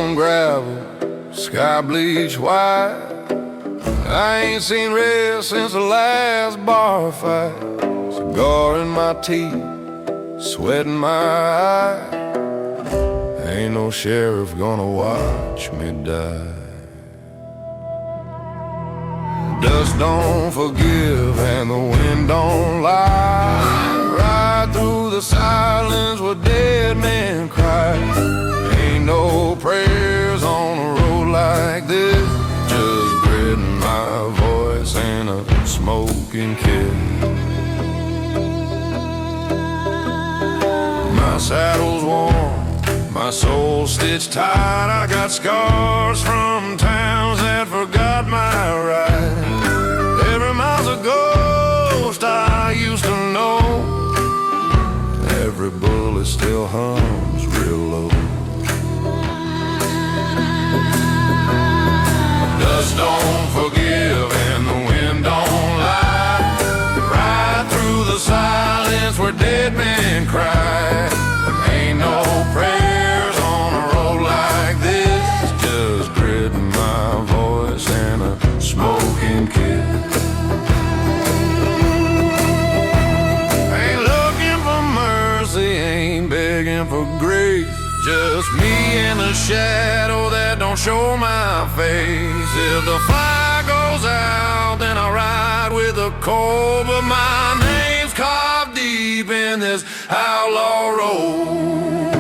on gravel, sky bleach white. I ain't seen red since the last bar fight. Cigar in my teeth, sweat in my eye. Ain't no sheriff gonna watch me die. Dust don't forgive and the wind don't lie. Ride through the silence where dead men cry. Ain't no prayers on a road like this. Just gritting my voice and a smoking kid. My saddle's warm, my soul stitched tight. I got scars from towns that forgot my ride. Every mile's a ghost I used to know. Every bullet still hums real low. Dust don't forgive and the wind don't lie. Ride through the silence where dead men cry. Ain't no prayers on a road like this. Just gritting my voice and a smoking kid. Ain't looking for mercy, ain't begging for grace. Just me in the shadow that don't show my face. If the fire goes out, then I ride with the cold. But my name's carved deep in this outlaw road.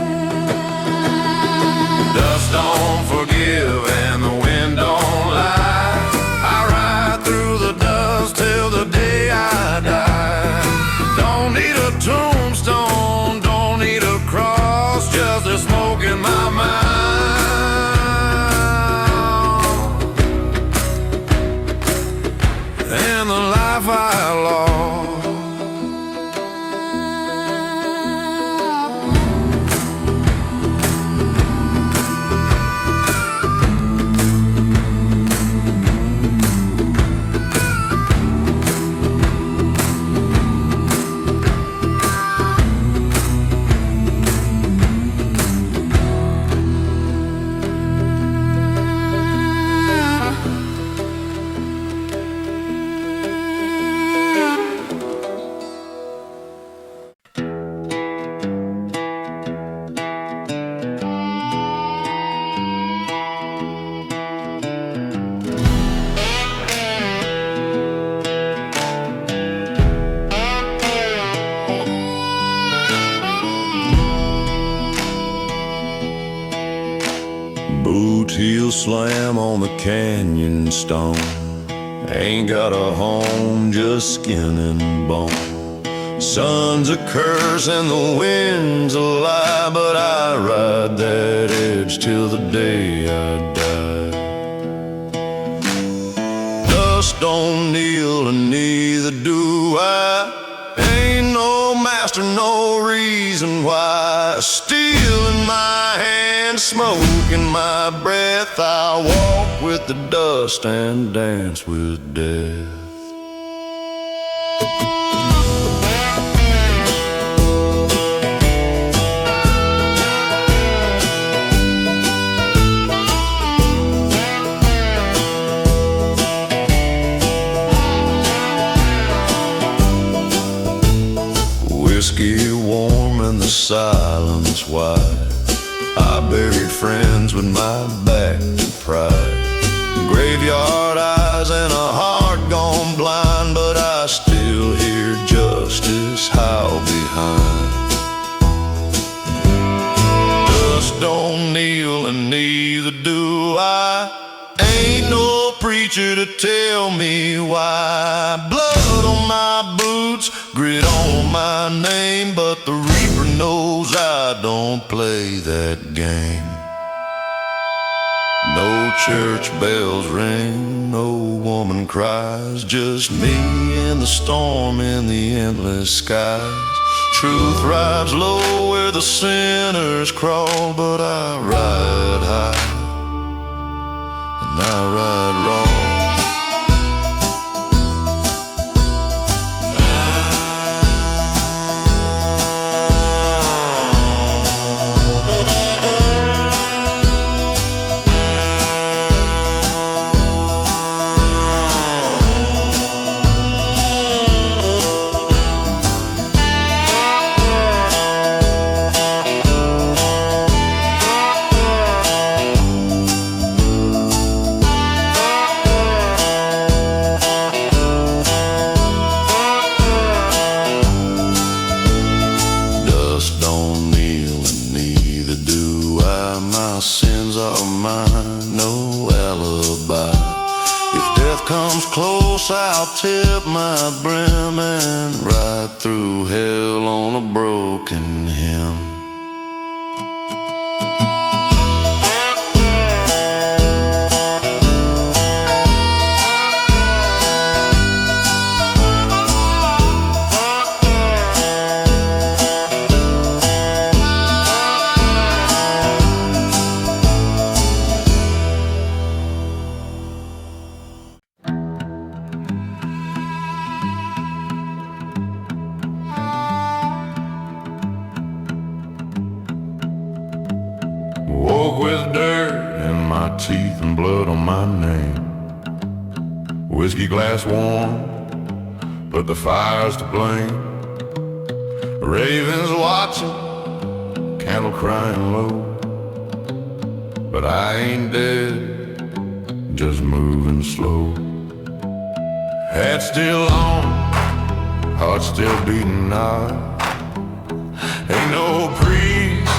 Dust don't forgive and the wind don't lie. I ride through the dust till the day I die. Don't need a tombstone, don't need a cross, just a smoke in my mouth and the life I lost. Heel slam on the canyon stone. Ain't got a home, just skin and bone. Sun's a curse and the wind's a lie, but I ride that edge till the day I die. Dust don't kneel and neither do I. Ain't no master, no reason why. Steel in my hand, smoke in my breath. I walk with the dust and dance with death. Whiskey warm and the silence wide. I buried friends with my back to pride. Graveyard eyes and a heart gone blind, but I still hear justice howl behind. Dust don't kneel and neither do I. Ain't no preacher to tell me why. Blood on my boots, grit on my name, but the reaper knows I don't play that game. No church bells ring, no woman cries, just me and the storm in the endless skies. Truth rides low where the sinners crawl, but I ride high and I ride wrong. mine, no alibi. If death comes close, I'll tip my brim and ride through hell on a broken hymn. Woke with dirt in my teeth and blood on my name. Whiskey glass warm, but the fire's to blame. Ravens watching, cattle crying low. But I ain't dead, just moving slow. Head still on, heart still beating out. Ain't no priest,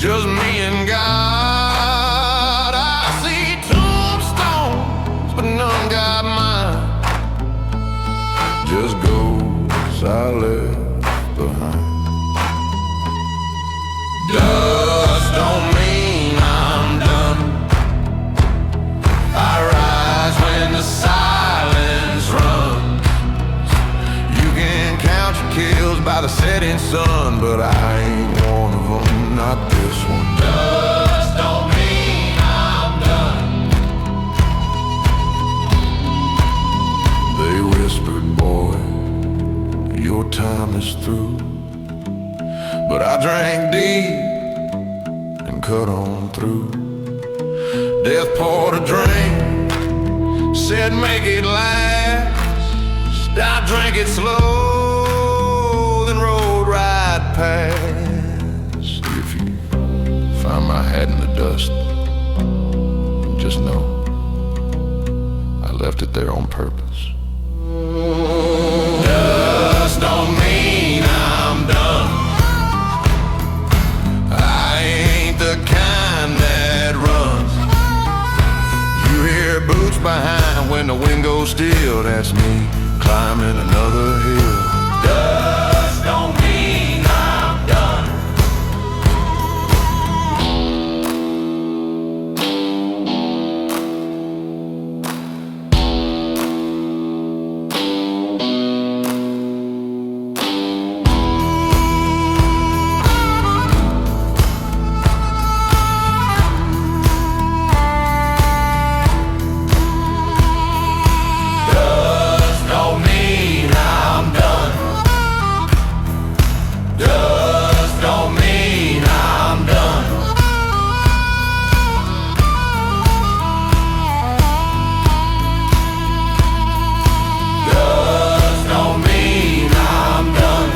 just me and God. I see tombstones, but none got mine. Just ghosts I left behind. Dust don't mean I'm done. I rise when the silence runs. You can count your kills by the setting sun, but I ain't one of them, not this one. Dust don't mean I'm done. They whispered, boy, your time is through. But I drank deep and cut on through. Death poured a drink, said make it last. I drank it slow, then rode right past. If you find my hat in the dust, just know I left it there on purpose. Dust don't mean I'm done. I ain't the kind that runs. You hear boots behind when the wind goes still. That's me climbing another hill. Dust don't mean I'm done. Dust don't mean I'm done. Dust don't mean I'm done. Dust don't mean I'm done.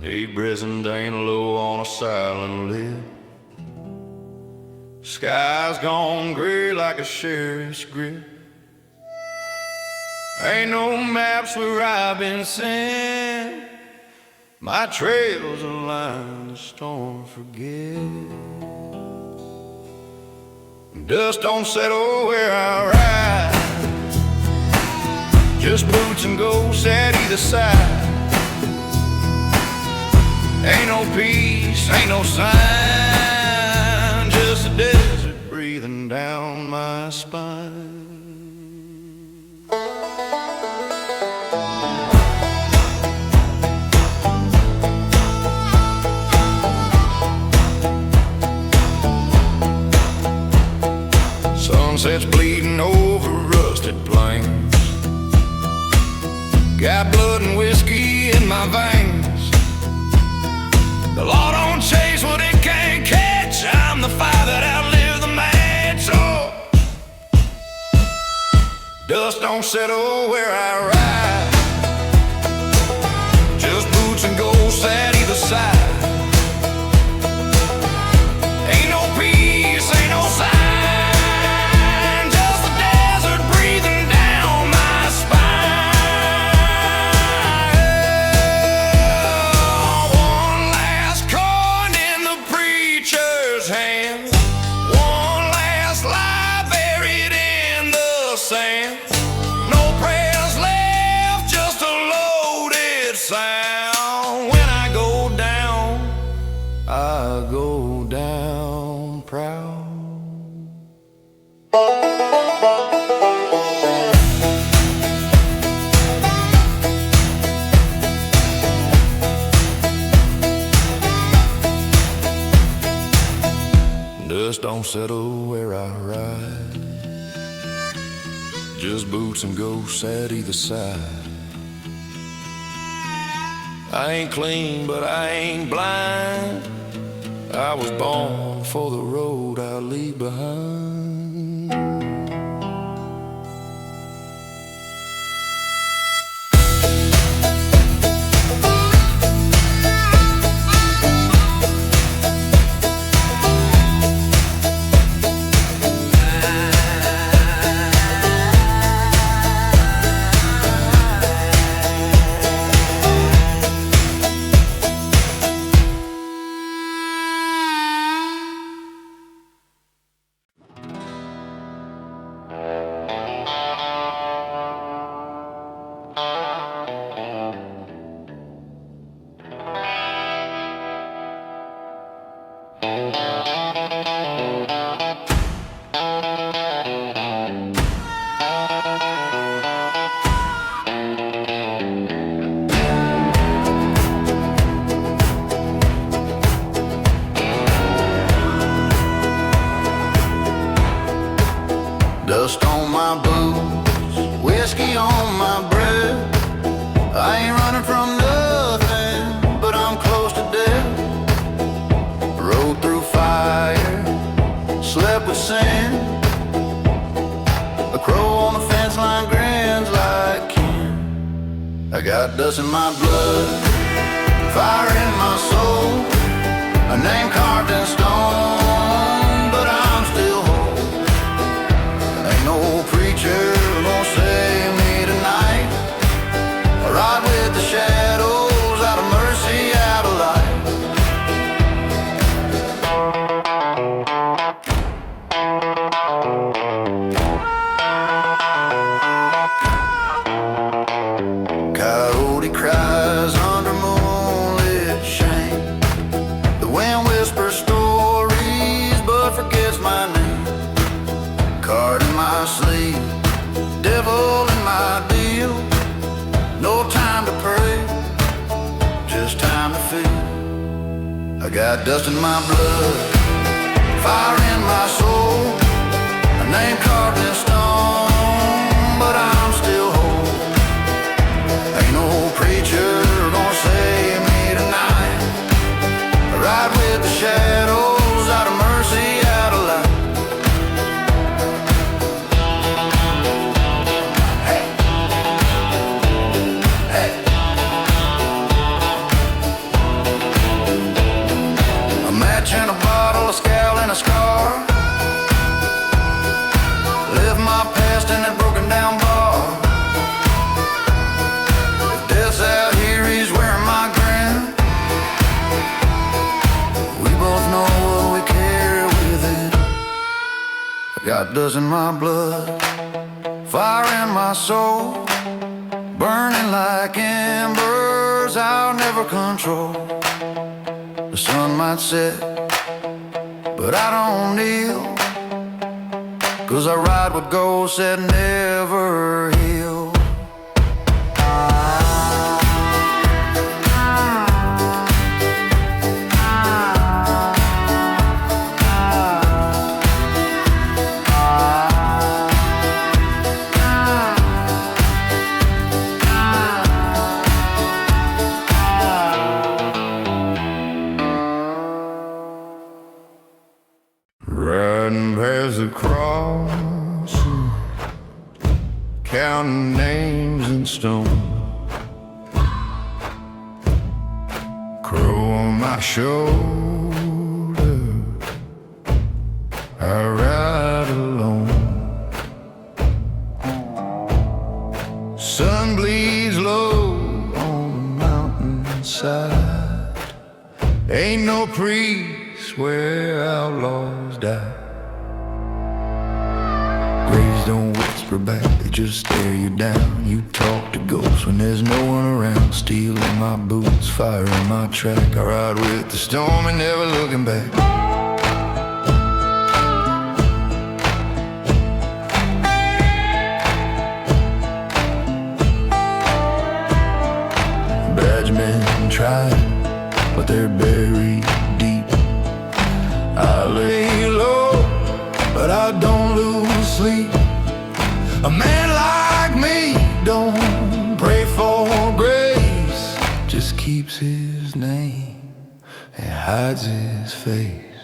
Eight brazen dang low on a silent lid. Sky's gone gray like a sheriff's grip. Ain't no maps where I've been sent. My trail's a line the storm forget. Dust don't settle where I ride. Just boots and ghosts at either side. Ain't no peace, ain't no sign. Just a desert breathing down my spine. Sunsets bleeding over rusted plains. Got blood and whiskey in my veins. The law don't chase what it can't catch. I'm the fire that outlived the match. So dust don't settle where I ride. Just boots and ghosts dust don't settle where I ride. Just boots and ghosts at either side. I ain't clean, but I ain't blind. I was born for the road I leave behind. Dust on my boots, whiskey on my breath. I ain't running from nothing, but I'm close to death. Rode through fire, slept with sand. A crow on the fence line grins like Ken. I got dust in my blood, fire in my soul, a name carved in stone, but I'm still whole. Ain't no preacher gonna save me tonight. I ride with the shadows, out of mercy, out of light. Coyote cries under moonlit shame. The wind whispers stories but forgets my name. Card in my sleeve, devil in my deal. No time to pray, just time to feel. I got dust in my blood, fire in my soul, a name carved in stone, but I'm still whole. Ain't no preacher gonna save me tonight. I ride with the shadows, out of mercy, out of light. And a bottle, a scowl and a scar. Live my past in that broken down bar. If death's out here, he's wearing my grin. We both know what we carry within. I got dust in my blood, fire in my soul, burning like embers I'll never control. The sun might set, but I don't kneel, 'cause I ride with ghosts that never heal. Riding past the crossing, counting names in stone. Crow on my shoulder, I ride alone. Sun bleeds low on the mountainside. Ain't no priest where outlaws die. Graves don't whisper back, they just stare you down. You talk to ghosts when there's no one around. Steel in my boots, fire in my track. I ride with the storm and never looking back. Badge men tried, but they're buried deep. I lay low but I don't lose sleep. A man like me don't pray for grace, just keeps his name and hides his face.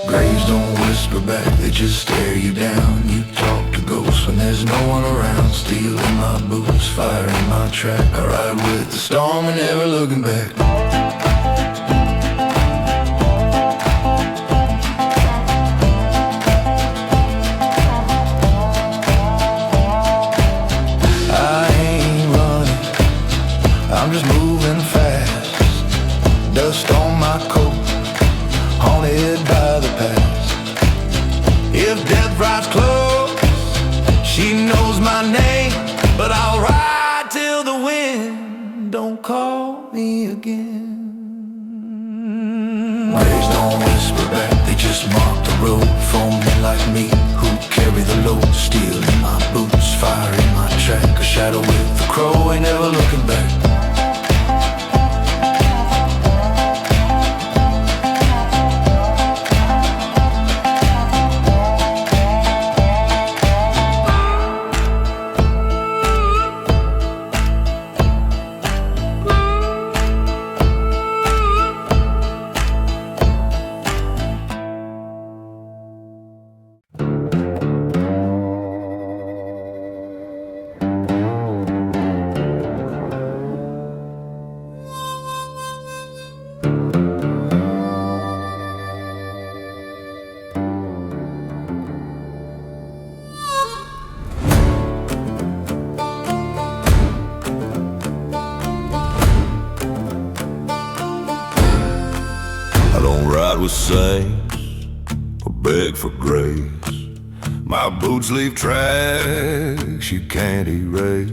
Graves don't whisper back, they just stare you down. You talk to ghosts when there's no one around. Steel in my boots, fire in my track. I ride with the storm and never looking back. I'm just moving fast, dust on my coat, haunted by the past. If death rides close, she knows my name, but I'll ride till the wind don't call me again. Graves don't whisper back, they just mark the road for men like me who carry the load. Steel in my boots, fire in my track, a shadow with the crow, ain't never looking back. With saints or beg for grace. My boots leave tracks you can't erase.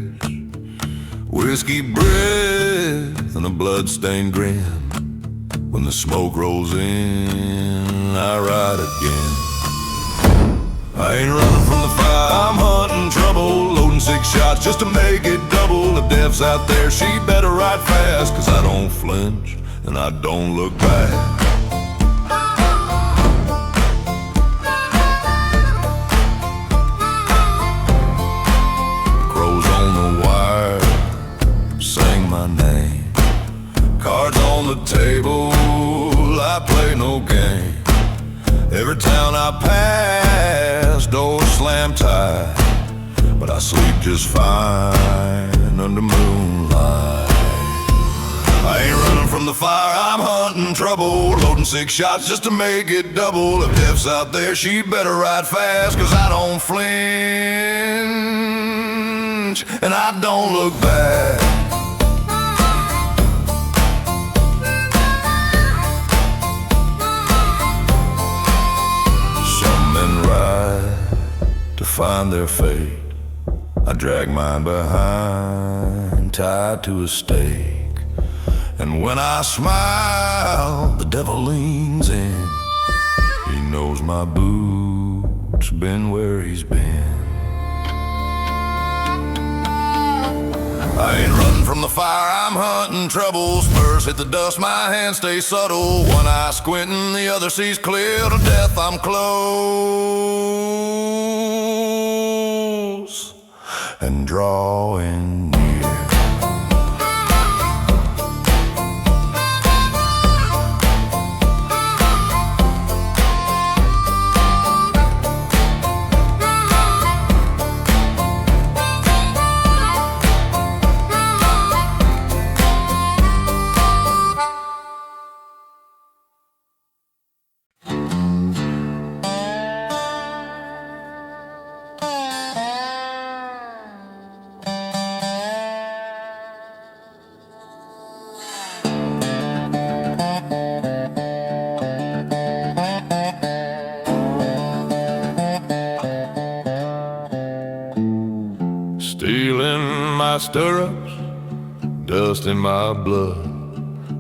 Whiskey breath and a bloodstained grin. When the smoke rolls in, I ride again. I ain't running from the fire, I'm hunting trouble. Loading 6 shots just to make it double. If death's out there, she better ride fast, 'cause I don't flinch and I don't look back. Cards on the table, I play no game. Every town I pass, doors slam tight, but I sleep just fine under moonlight. I ain't running from the fire, I'm hunting trouble. Loading 6 shots just to make it double. If death's out there, she better ride fast, 'cause I don't flinch and I don't look back. To find their fate, I drag mine behind, tied to a stake. And when I smile, the devil leans in. He knows my boots been where he's been. I ain't running from the fire, I'm hunting trouble. Spurs hit the dust, my hands stay subtle. One eye squinting, the other sees clear. To death I'm close and drawing near. Steel in my stirrups, dust in my blood,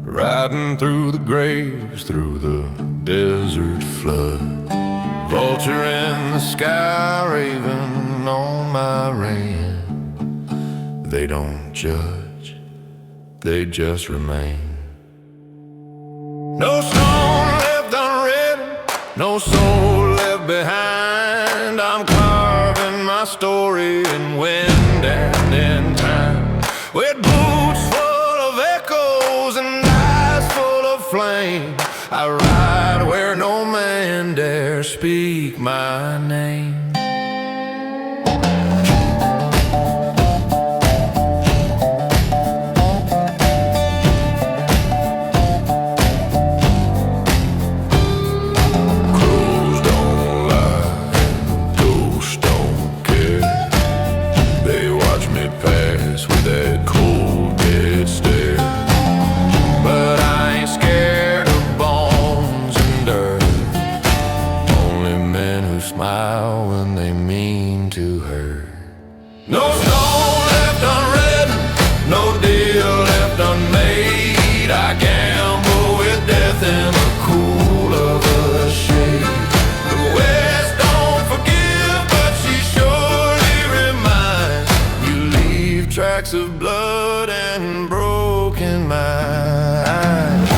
riding through the graves, through the desert flood. Vulture in the sky, raven on my rein. They don't judge, they just remain. No stone left unwritten, no soul left behind. flame. I ride where no man dare speak my name. Of blood and broken minds.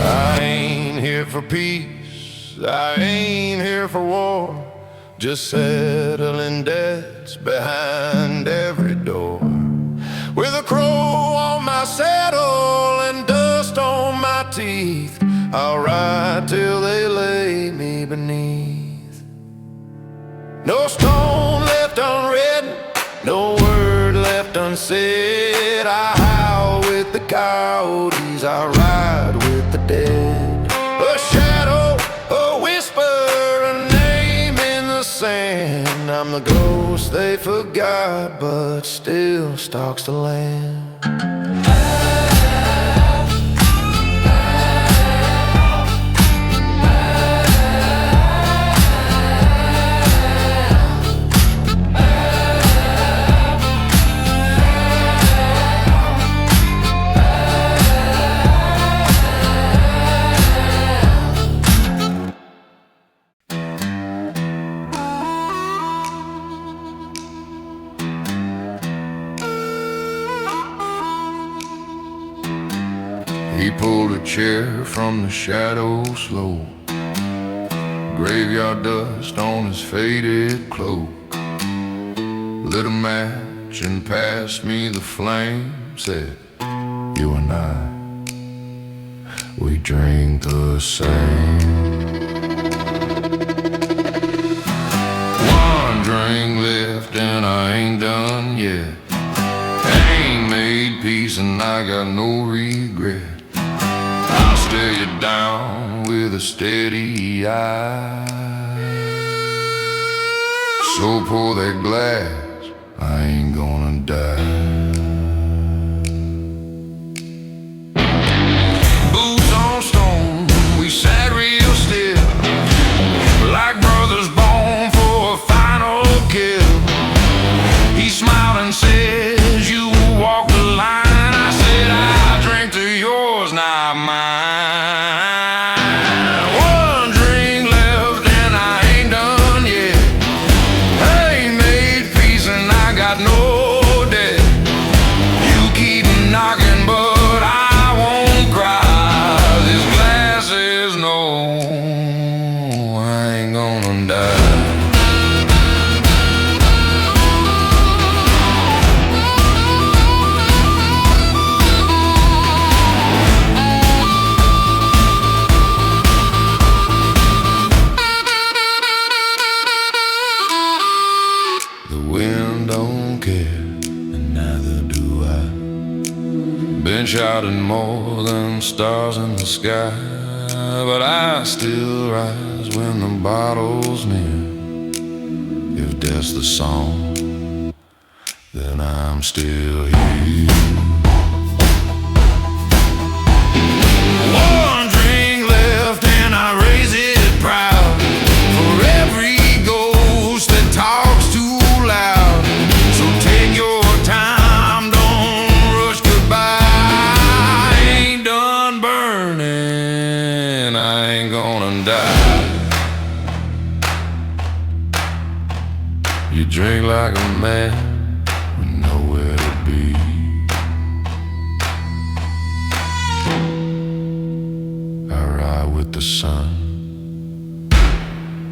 I ain't here for peace, I ain't here for war. Just settling debts behind every door. With a crow on my saddle and dust on my teeth, I'll ride till they lay me beneath. No stone left unwritten, no word left unsaid. I howl with the coyotes, I ride with the dead. A shadow, a whisper, sand. I'm the ghost they forgot, but still stalks the land. He pulled a chair from the shadow slow, graveyard dust on his faded cloak. Lit a match and passed me the flame. Said, you and I, we drink the same. One drink left and I ain't done yet. Ain't made peace and I got no regret. I'll stare you down with a steady eye. So pour that glass, I ain't gonna die. Boots on stone, we sat real still, like brothers born for a final kill. He smiled and says, you walk the line. I said, I'll drink to yours, not mine. One drink left and I ain't done yet. I ain't made peace and I got no debt. You keep knocking but I won't cry. This glass says no, I ain't gonna die. Been shouting more than stars in the sky, but I still rise when the bottle's near. If that's the song, then I'm still here. One drink left and I raise it proud for every ghost that talks too loud. So take your time, don't rush goodbye. You drink like a man with nowhere to be. the sun,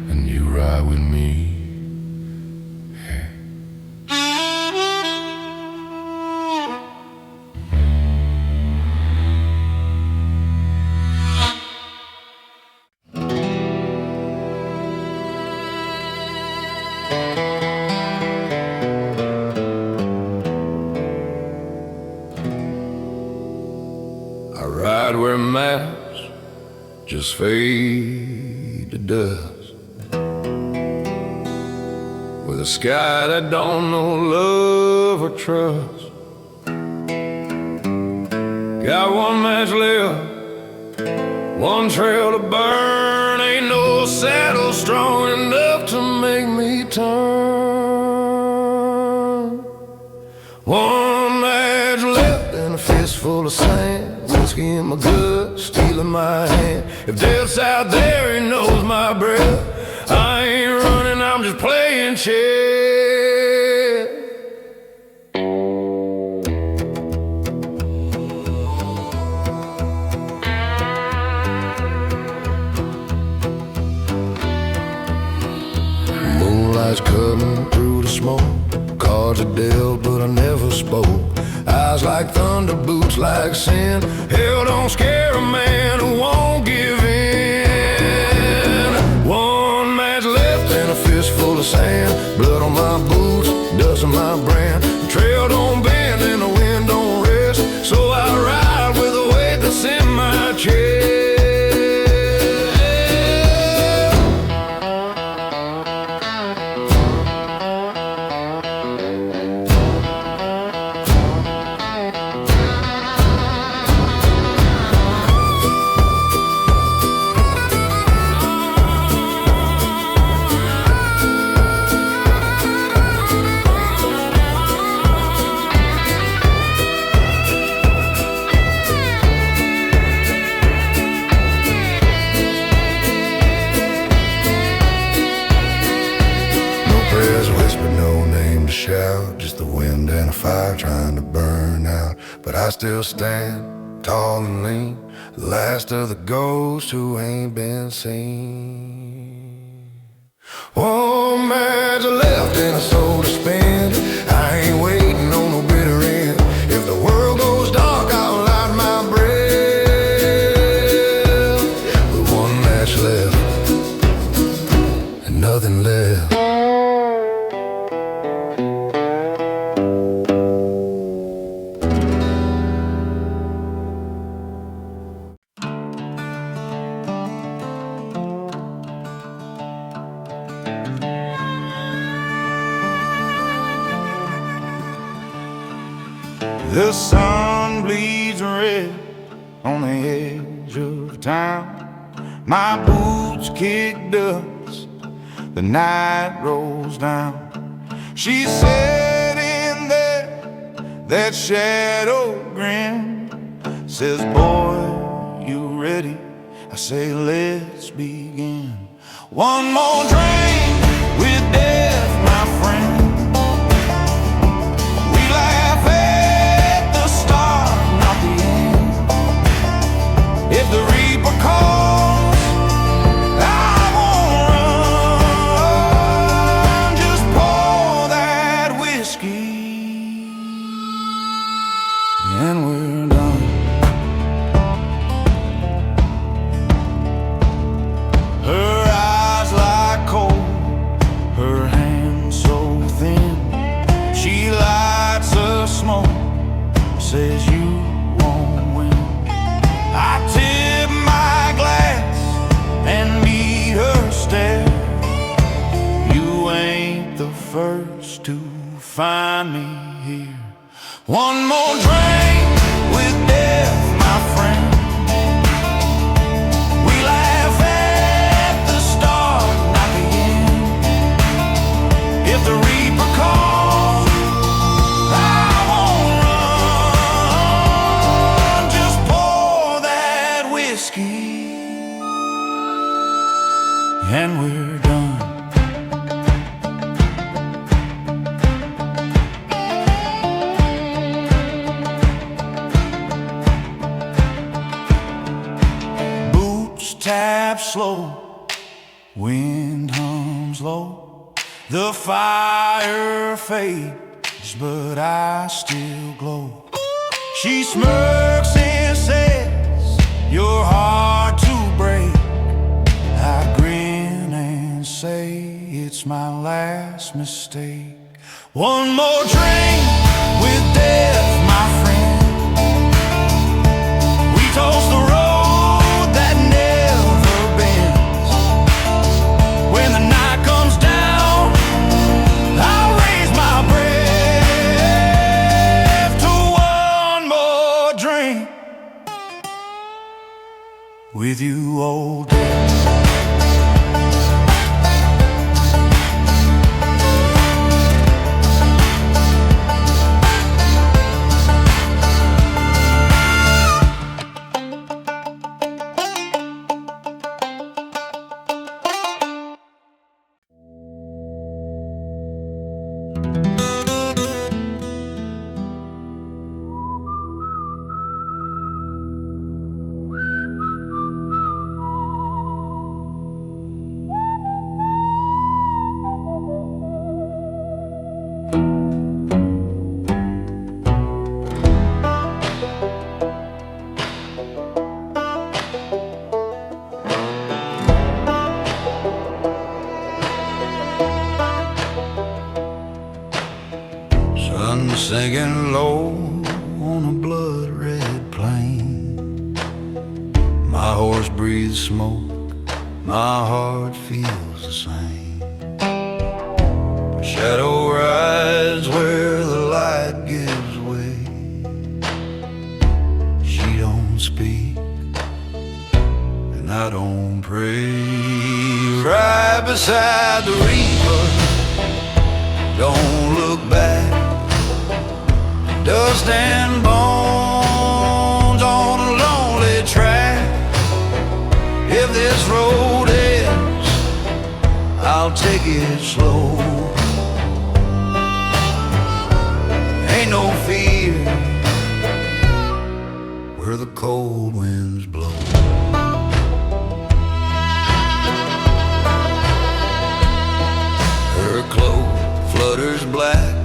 and you ride with me. I ride where maps just fade to dust, with a sky that don't know love or trust. Got one match left, one trail to burn. Ain't no saddle strong enough to make me turn. One match left and a fistful of sand, whiskey in my gut, steel in my hand. If death's out there, he knows my breath. I ain't running, I'm just playing chess. Moonlight's cutting through the smoke, cards are dealt but I never spoke. Eyes like thunder, boots like sin. Hell don't scare a man who won't give in. One match left and a fistful of sand, blood on my boots, dust on my brand. The trail don't bend and the wind don't rest, so I ride with the weight that's in my chest. Just the wind and a fire trying to burn out, but I still stand tall and lean, the last of the ghosts who ain't been seen. One match left and a soul to spend. I ain't waiting on no bitter end. If the world goes dark, I'll light my breath. With one match left and nothing left. The sun bleeds red on the edge of town. My boots kick dust, the night rolls down. She's sitting there, that shadow grin. Says, boy, you ready? I say, let's begin. One more drink with death, my friend. If the reaper calls, I won't run. Just pour that whiskey and we're done. Her eyes like coal, her hands so thin. She lights a smoke, says you won't win. I tip my glass and meet her stare. You ain't the first to find me here. One more drink with death, my friend. We laugh at the start, not the end. If the reaper calls, I won't run. Just pour that whiskey and we're done. taps slow, wind hums low, the fire fades, but I still glow. She smirks and says, "You're hard to break." I grin and say, "It's my last mistake." One more drink with death, my friend. We toast the road that never bends. When the night comes down, I'll raise my breath to one more drink with you, old death. Singing low on a blood-red plain. My horse breathes smoke, my heart feels the same. Shadow rides where the light gives way. She don't speak, and I don't pray. Right beside the reaper, don't look back. Dust and bones on a lonely track. If this road ends, I'll take it slow. Ain't no fear where the cold winds blow. Her cloak flutters black,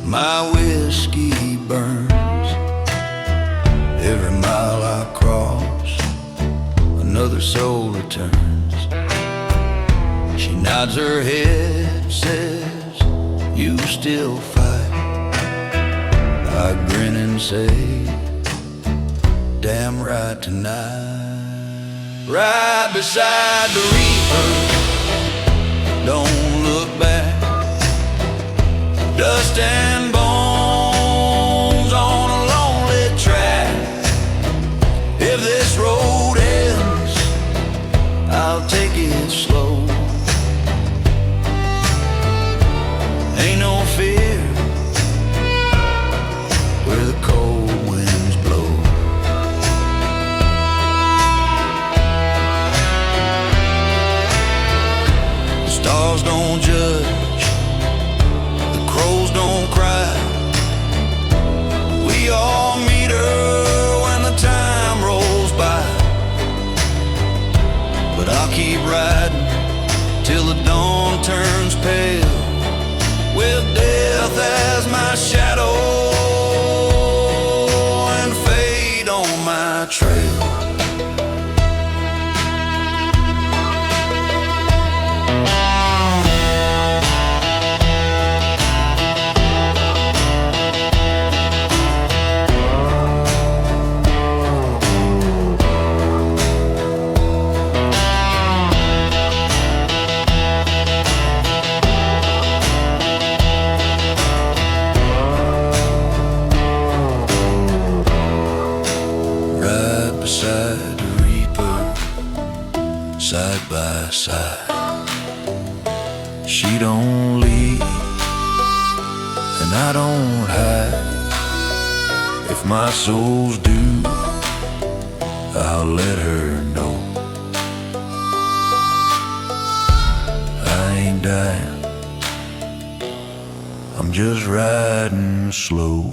my whiskey burns. Every mile I cross, another soul returns. She nods her head, says, "You still fight." I grin and say, "Damn right tonight." Right beside the reaper, don't look back. Dust and bones on a lonely track. If this road ends, I'll take it slow. Ain't no fear where the cold winds blow. The stars don't judge, crows don't cry. We all meet her when the time rolls by. But I'll keep riding till the dawn turns pale, with death as my shadow and fate on my trail. Side by side, she don't leave and I don't hide. If my soul's due, I'll let her know. I ain't dying, I'm just riding slow.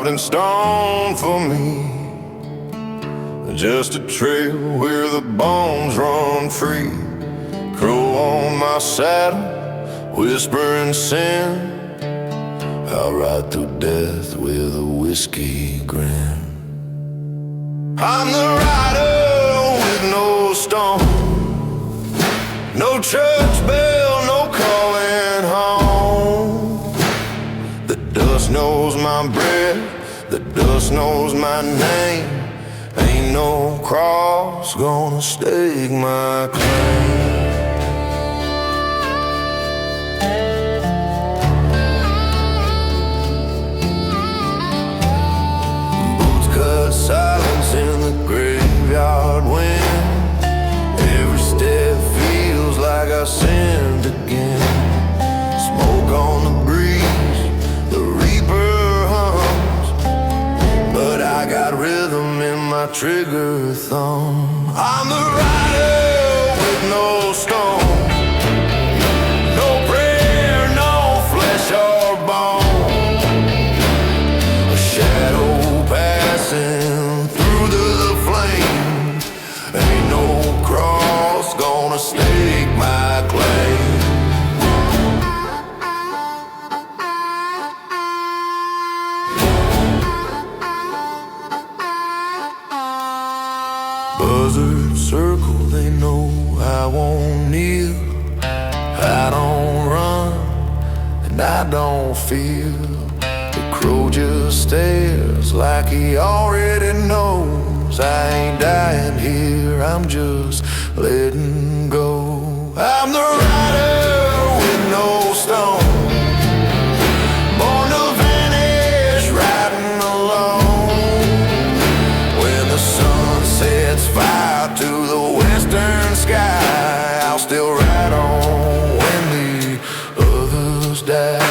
carved in stone for me. Just a trail where the bones run free. Crow on my saddle, whispering sin. I'll ride through death with a whiskey grin. I'm the rider with no stone, no church bell, no calling home. The dust knows my breath, the dust knows my name. Ain't no cross gonna stake my claim. Silence in the graveyard wind. Every step feels like I sinned again. Smoke on the breeze, the reaper hums, but I got rhythm in my trigger thumb. I'm the rider with no stone, no prayer, no flesh or bone. A shadow passing through the flame. Ain't no cross gonna stake my claim. Buzzards circle, they know I won't kneel. I don't run and I don't feel. The crow just stares like he already knows I ain't dying here, I'm just letting go. I'm the rider with no stone, born to vanish, riding alone. When the sun sets fire to the western sky, I'll still ride on when the others die.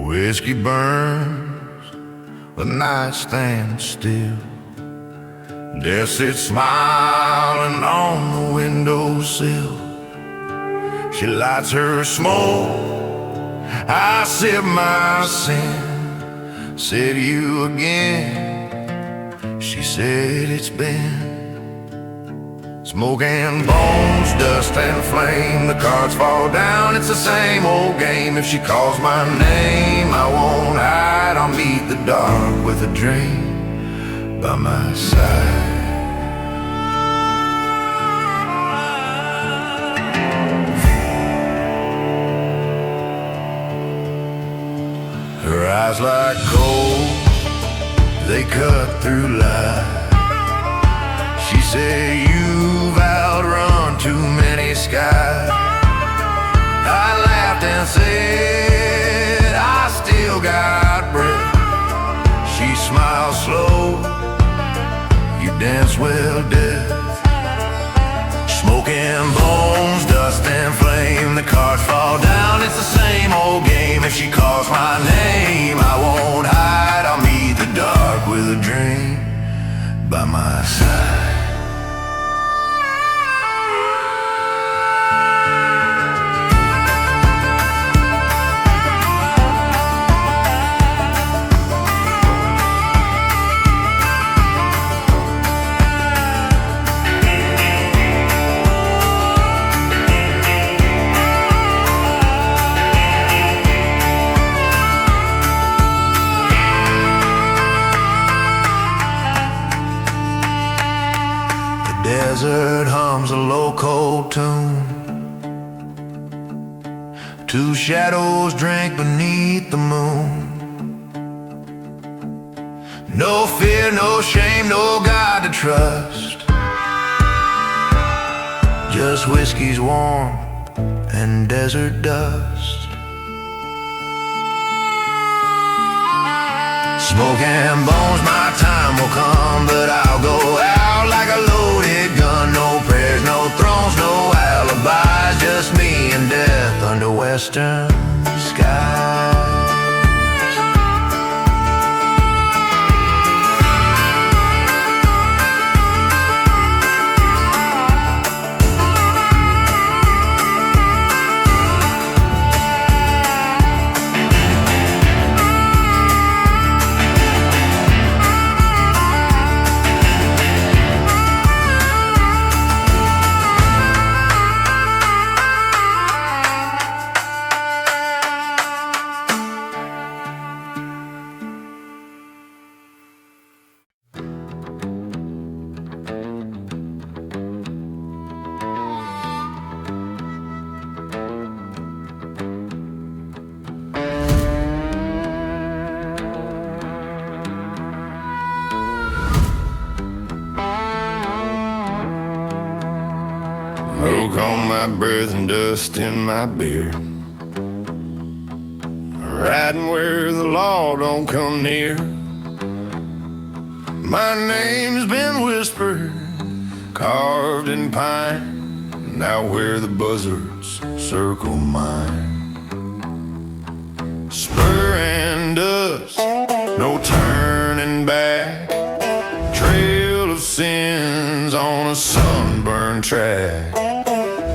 Whiskey burns, the night stands still. Death sits smiling on the windowsill. She lights her smoke, I sip my sin. Said you again, she said it's been smoke and bones, dust and flame. The cards fall down, it's the same old game. If she calls my name, I won't hide. I'll meet the dark with a dream by my side. Her eyes like coal, they cut through light. She said you've outrun too many skies. I laughed and said I still got breath. She smiled slow, you dance well, death. Smoke and bones, dust and flame. The cards fall down, it's the same old game. If she calls my name, I won't hide. I'll meet the dark with a dream by my side. Desert hums a low cold tune. Two shadows drink beneath the moon. No fear, no shame, no God to trust. Just whiskey's warm and desert dust. Smoking bones, my time will come, but I'll go out like a loaded gun. No prayers, no thrones, no alibis, just me and death under western skies. Smoke on my breath and dust in my beer. Riding where the law don't come near. My name's been whispered, carved in pine, now where the buzzards circle mine. Spur and dust, no turning back. Trail of sins on a sunburned track.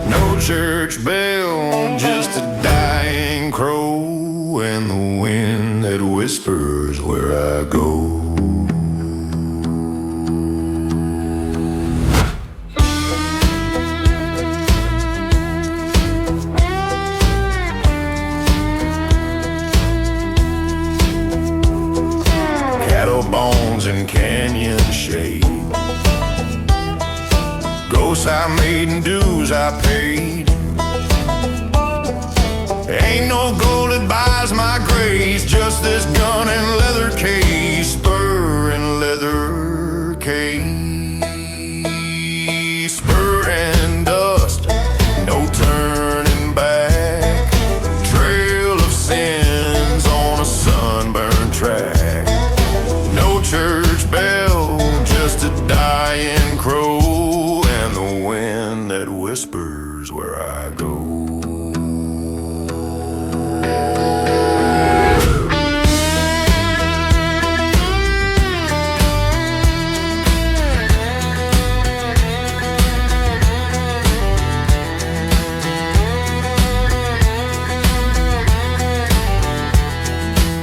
No church bell, just a dying crow, and the wind that whispers where I go. Cattle bones and canyon shade. Ghosts I made and dues I paid. Ain't no gold that buys my grace, just this gun and leather case. Spur and leather case. Spur and dust, no turning back. Trail of sins on a sunburned track. No church bell, just a dying crow, that whispers where I go.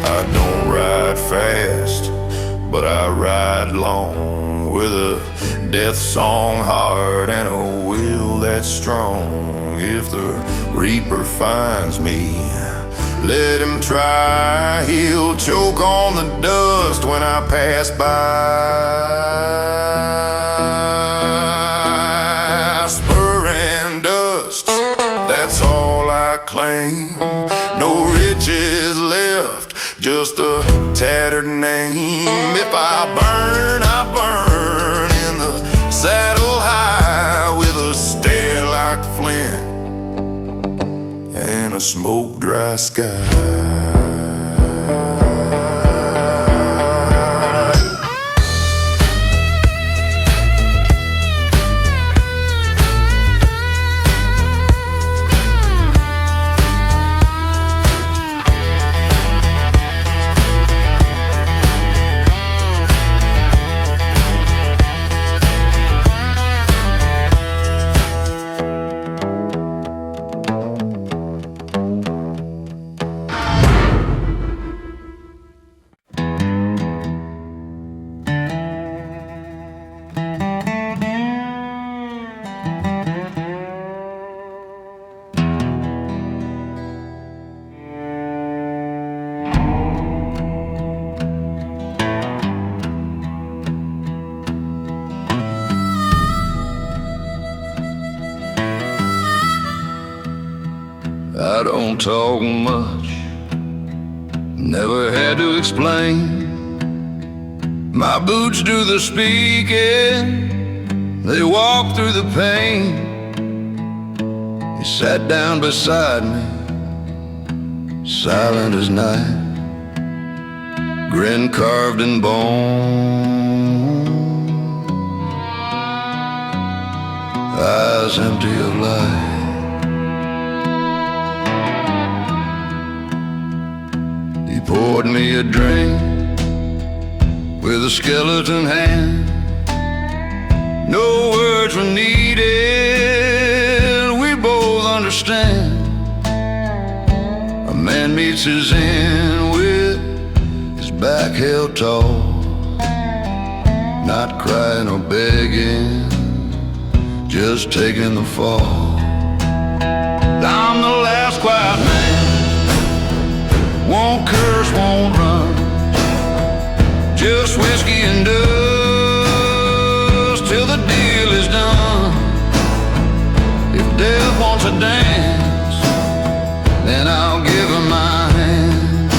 I don't ride fast, but I ride long, with a death song heart and a will that's strong. If the reaper finds me, let him try. He'll choke on the dust when I pass by. Spur and dust, that's all I claim. No riches left, just a tattered name. If I burn, I burn in the saddle high, with a stare like flint and a smoke dry sky. I don't talk much, never had to explain My boots do the speaking, they walk through the pain. He sat down beside me, silent as night, grin carved in bone, eyes empty of light. He poured me a drink with a skeleton hand. No words were needed, we both understand. A man meets his end with his back held tall, not crying or begging, just taking the fall. I'm the last quiet man, won't curse, won't run, just whiskey and dust till the deal is done. If death wants a dance, then I'll give him my hand,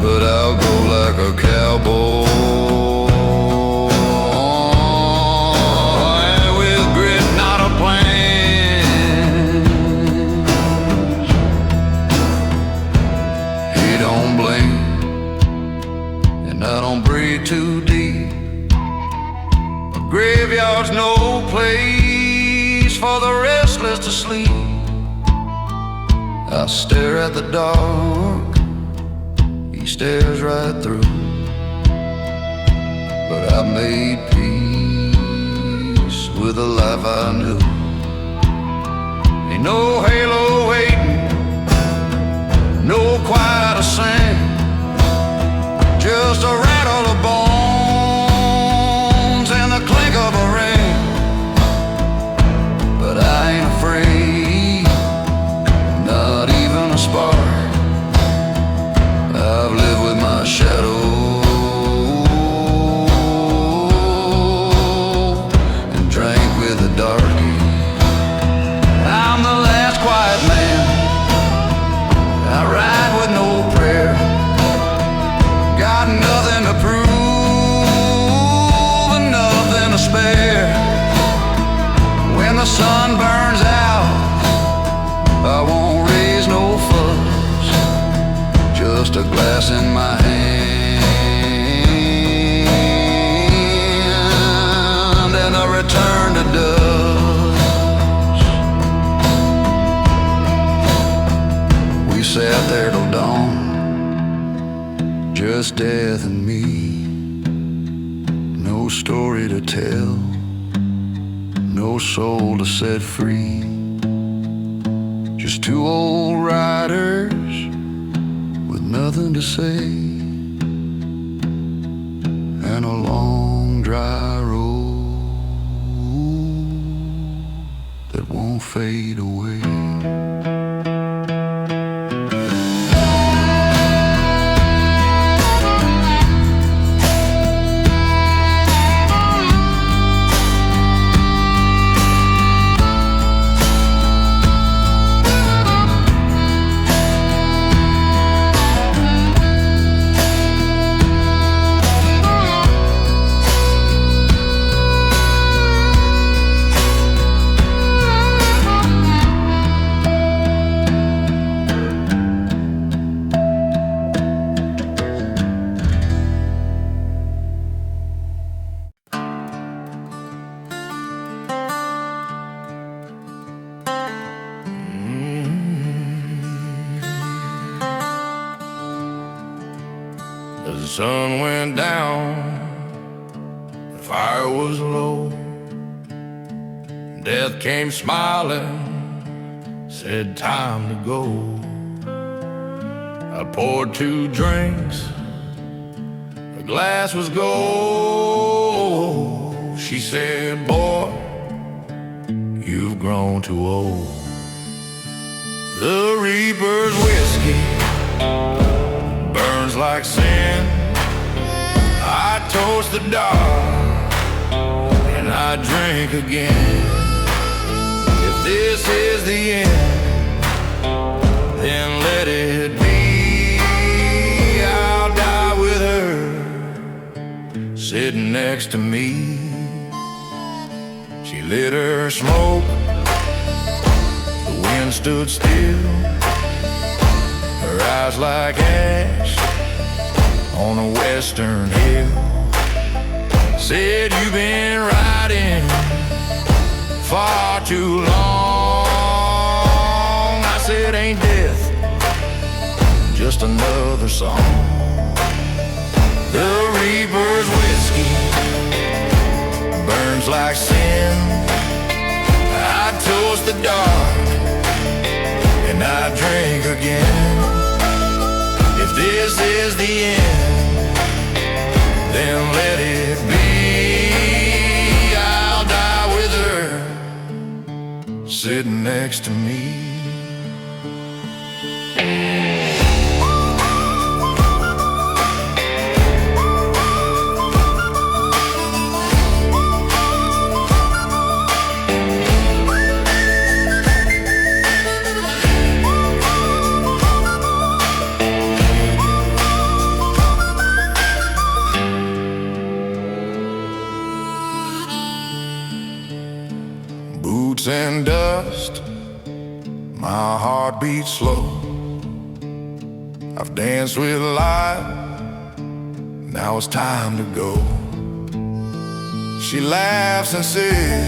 but I'll go like a cowboy, with grit, not a plan. He don't blink, and I don't breathe too deep. A graveyard's no place for the restless to sleep. I stare at the dark, he stares right through, but I've made peace with the life I knew. Ain't no halo waiting, no quiet of sand, just a rattle of bones and the clink of a ring. But I ain't afraid, not even a spark. I've lived with my shadow and drank with the darkie. I'm the last quiet man, I ride with no prayer. Got nothing to prove and nothing to spare. When the sun burns out, I won't raise no fuss, just a glass in my hand and a return to dust. We sat there till dawn, just death and me, no story to tell, no soul to set free, just two old riders with nothing to say, and a long dry road that won't fade away. As the sun went down, the fire was low. Death came smiling, said time to go. I poured 2 drinks, the glass was gold. She said, boy, you've grown too old. The Reaper's whiskey burns like sin. I toast the dark and I drink again. If this is the end, then let it be. I'll die with her, sitting next to me. She lit her smoke, the wind stood still, her eyes like ash on a western hill. Said, you've been riding far too long. I said, ain't death just another song? The reaper's whiskey burns like sin. I toast the dark and I drink again. If this is the end, then let it be. I'll die with her sitting next to me. Boots and dust, my heart beats slow. I've danced with life, now it's time to go. She laughs and says,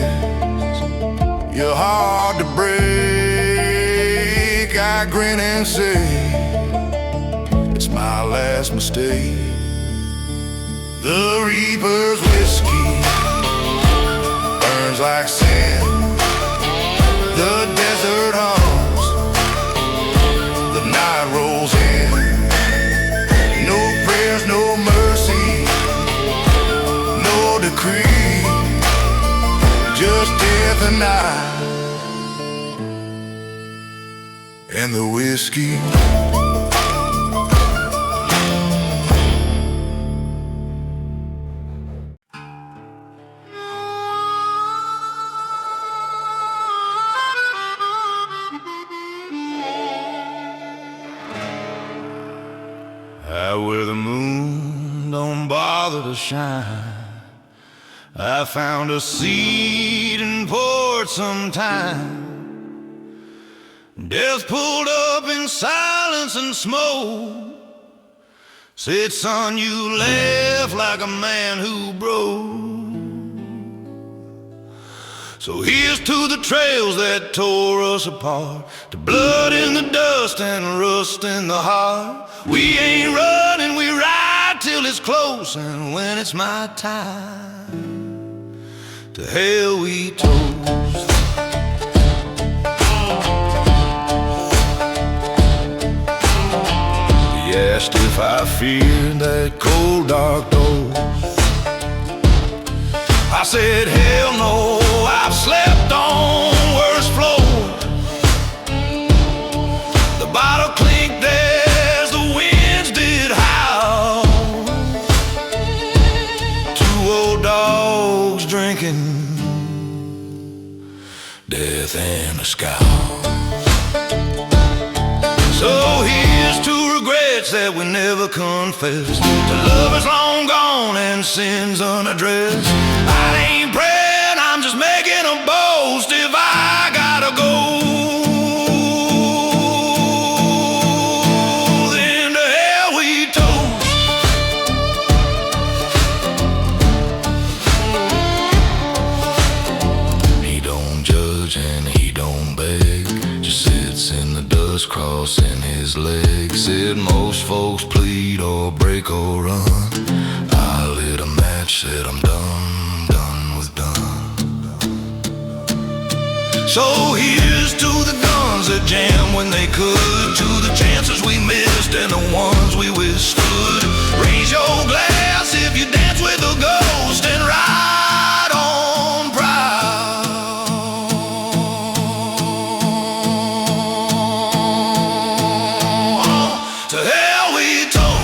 you're hard to break. I grin and say, it's my last mistake. The reaper's whiskey burns like sand. The desert hums, the night rolls in. No prayers, no mercy, no decree, just death and I, and the whiskey. Where the moon don't bother to shine, I found a seat and poured some time. Death pulled up in silence and smoke, said, son, you left like a man who broke. So here's to the trails that tore us apart, to blood in the dust and rust in the heart. We ain't running, we ride till it's close, and when it's my time, to hell we toast. He asked if I feared that cold dark dose. I said, hell no, I've slept on worse floors. The bottle clinked as the winds did howl. Two old dogs drinking, death and a scowl. So here's to regrets that we never confessed, to lovers long gone and sins unaddressed. I ain't praying, I'm just making a boast. If I gotta go, then to hell we toast. He don't judge and he don't beg, just sits in the dust crossing his legs. Said most folks plead or break or run. I lit a match, said I'm done with done. So here's to the guns that jammed when they could, to the chances we missed and the ones we withstood. Raise your glass if you dance with a ghost and ride on proud. To hell we toast.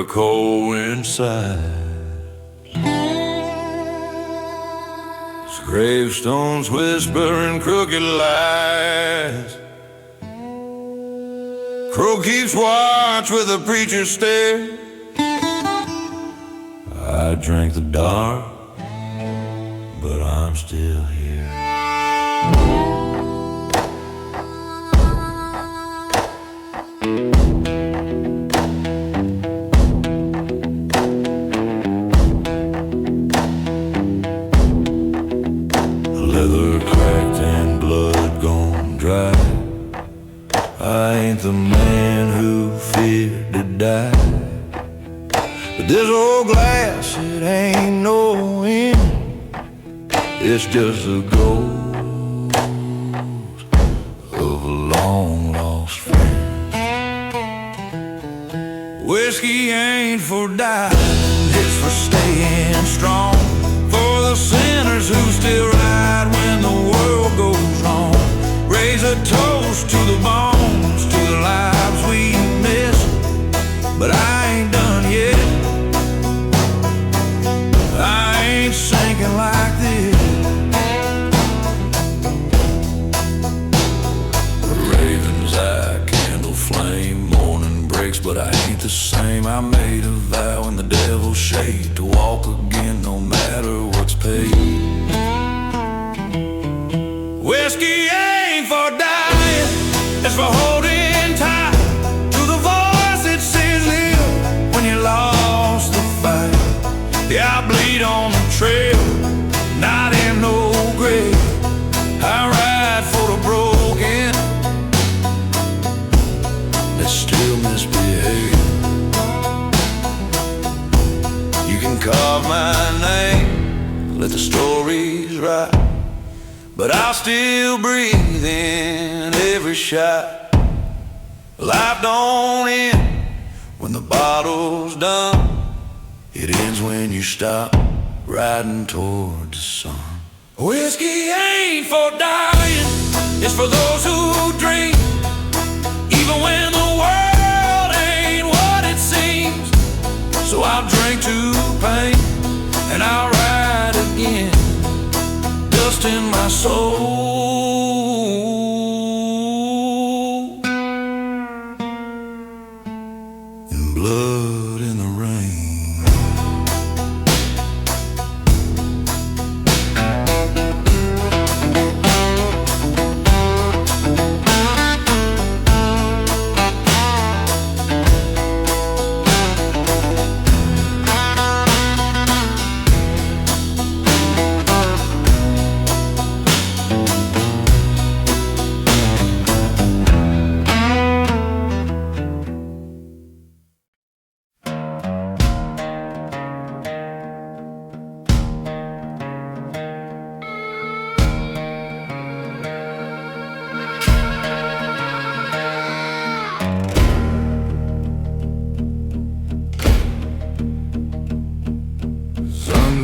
the cold wind sighs. Gravestones whispering crooked lies. Crow keeps watch with a preacher stare. I drank the dark, but I'm still here. Leather cracked and blood gone dry. I ain't the man who feared to die. But this old glass, it ain't no end. It's just a ghost of a long lost friend. Whiskey ain't for dying, it's for staying strong. For the sinners who still ride when the world goes wrong. Raise a toast to the bones, to the lives we miss. But I ain't done yet. I ain't sinking like this. The raven's eye candle flame, morning breaks, but I ain't the same. I made a vow in the devil's shade to walk again no matter what's paid. Whiskey ain't for dying, it's for holding tight to the voice that says live when you lost the fight. Yeah, I bleed on the trail, not in no grave. I ride for the broken that still misbehave. You can carve my name, let the stories write, but I'll still breathe in every shot. Life don't end when the bottle's done. It ends when you stop riding toward the sun. Whiskey ain't for dying, it's for those who drink. Even when the world ain't what it seems. So I'll drink to pain and I'll ride again. Dust in my soul and blood in the rain.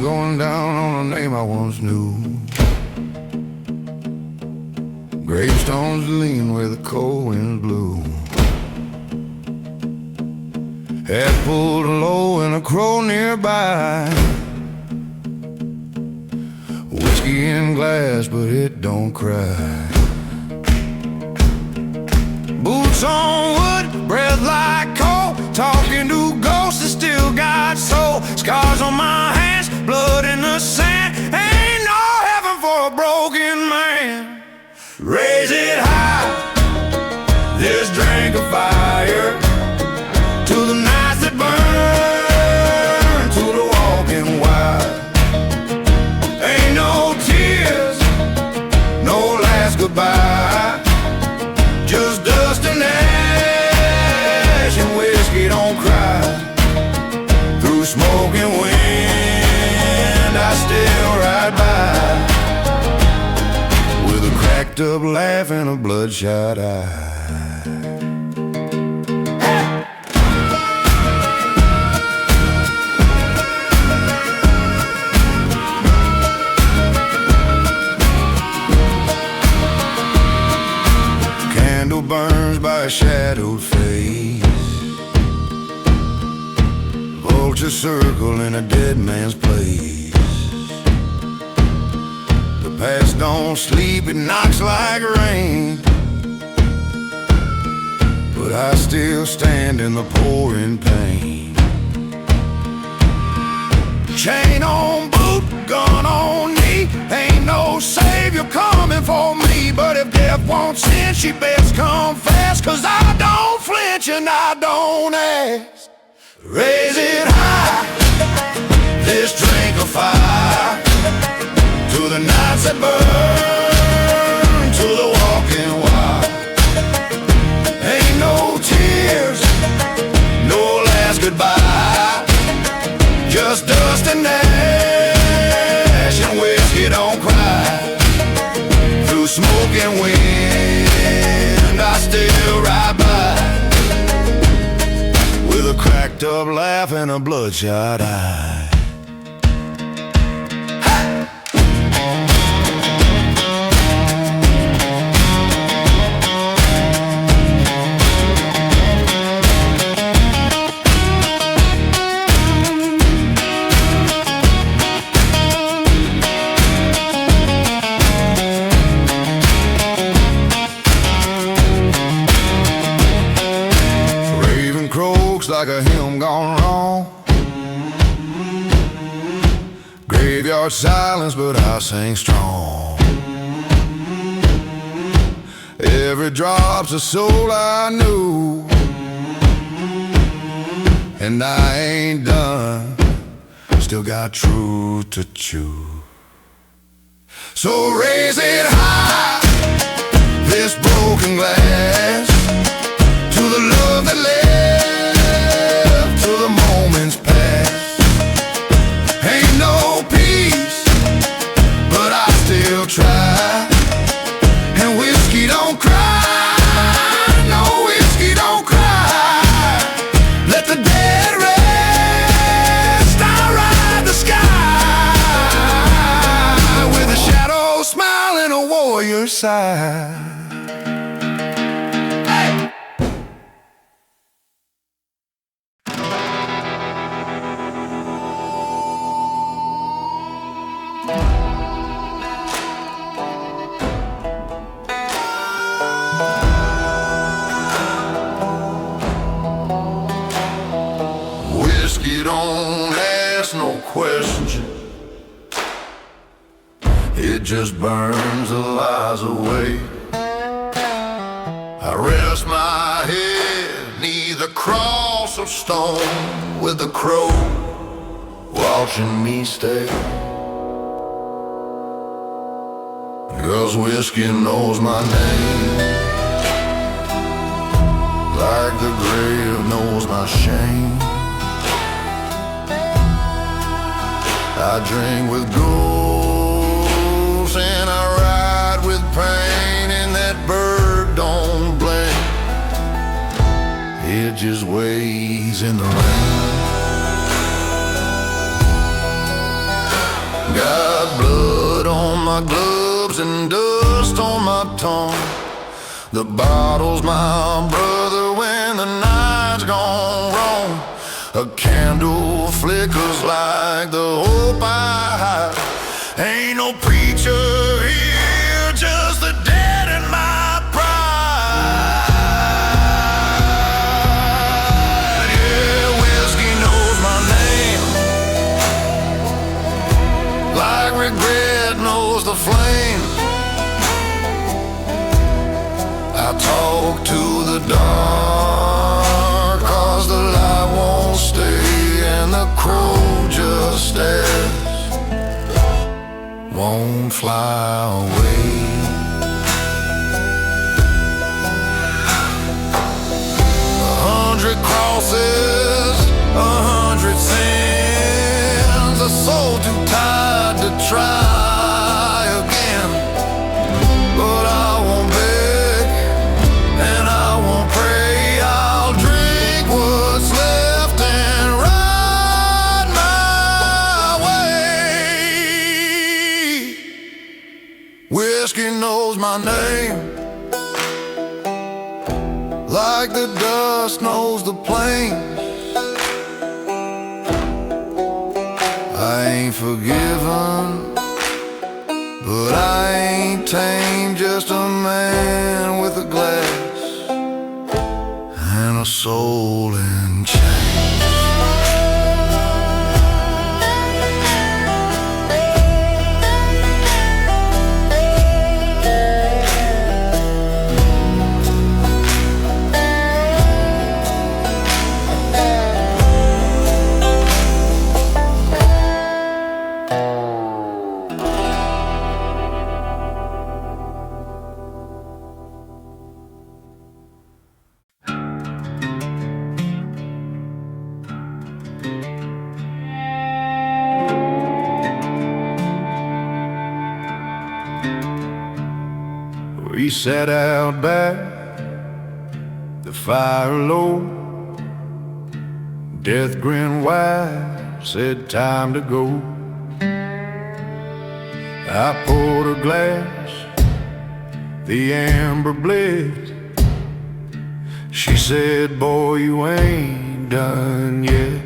Going down on a name I once knew. Gravestones lean where the cold wind blew. Head pulled low and a crow nearby. Whiskey in glass, but it don't cry. Boots on wood, breath like coal. Talking to ghosts that still got soul. Scars on my hands, blood in the sand. Ain't no heaven for a broken man. Raise it high, this drink of fire, to the nights that burn, to the walking wild. Ain't no tears, no last goodbye, just dust and ash, and whiskey don't cry. Through smoke and wind I still ride by, with a cracked up laugh and a bloodshot eye. Candle burns by a shadowed face. torture circle in a dead man's place. The past don't sleep, it knocks like rain. But I still stand in the pouring pain. Chain on boot, gun on knee, ain't no savior coming for me. But if death wants in, she best come fast, 'cause I don't flinch and I don't ask. Raise it high, this drink of fire, to the nights that burn, to the walking wild. Ain't no tears, no last goodbye, just dust and ash, and whiskey don't cry. Through smoke and wind, I still ride by, with a cracked up laugh and a bloodshot eye. Like a hymn gone wrong, graveyard silence, but I sing strong. Every drop's a soul I knew, and I ain't done, still got truth to chew. So raise it high, this broken glass, to the love that lives, the moments pass. Ain't no peace, but I still try. And whiskey don't cry, no whiskey don't cry. Let the dead rest, I ride the sky, with a shadow smile and a warrior sigh. Whiskey don't ask no question, it just burns the lies away. I rest my head neath the cross of stone, with the crow watching me stay. 'Cause whiskey knows my name, like the grave knows my shame. I drink with ghosts and I ride with pain, and that bird don't blink, it just waits in the rain. Got blood on my gloves and dust on my tongue. The bottle's my brother when the night's gone wrong. A candle flickers like the hope I have. Ain't no preacher here, just the dead in my pride. Yeah, whiskey knows my name, like regret knows the flame. I talk to the dark, 'cause the light won't stay, and the crow just stares, won't fly away. 100 crosses, 100 sins, a soul too tired to try again. But I won't beg and I won't pray, I'll drink what's left and ride my way. Whiskey knows my name, like the dust knows the plains. I ain't forgiven, but I ain't tame, just a man with a glass and a soul in chains. We sat out back, the fire low. Death grinned wide, said time to go. I poured a glass, the amber bled. She said, boy, you ain't done yet.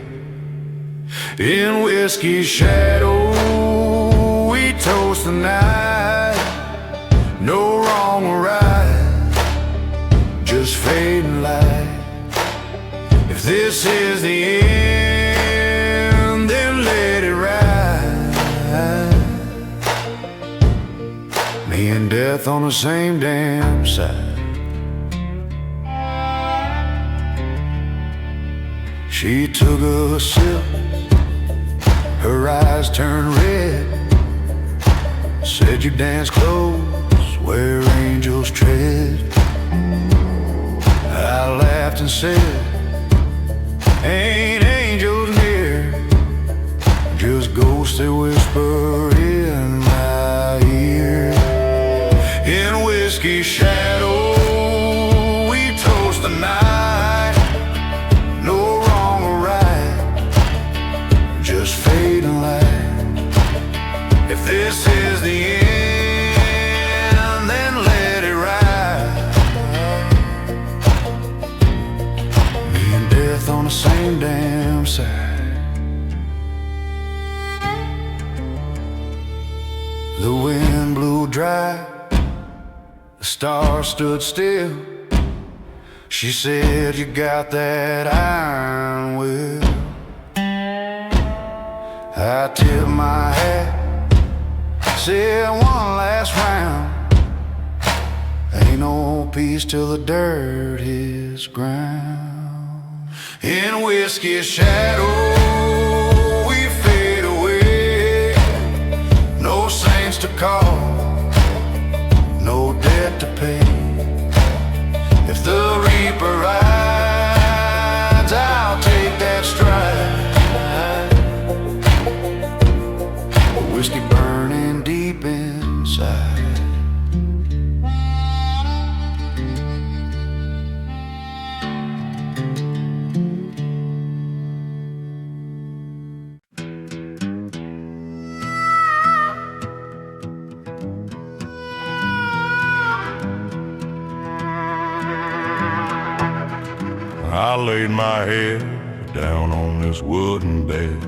In whiskey's shadow, we toast the night. No wrong or right, just fading light. If this is the end, then let it ride. Me and death on the same damn side. She took a sip, her eyes turned red. Said you dance close where angels tread. I laughed and said, ain't angels near, just ghosts that whisper in my ear. In whiskey's shadow, we toast the night. No wrong or right, just fading light. If this is the end, on the same damn side. The wind blew dry, the stars stood still. She said, you got that iron will. I tipped my hat, said one last round. Ain't no peace till the dirt hits ground. In whiskey's shadow, we fade away. No saints to call, no debt to pay. If the reaper rides, I'll take that stride. Whiskey burning deep inside. I laid my head down on this wooden bed,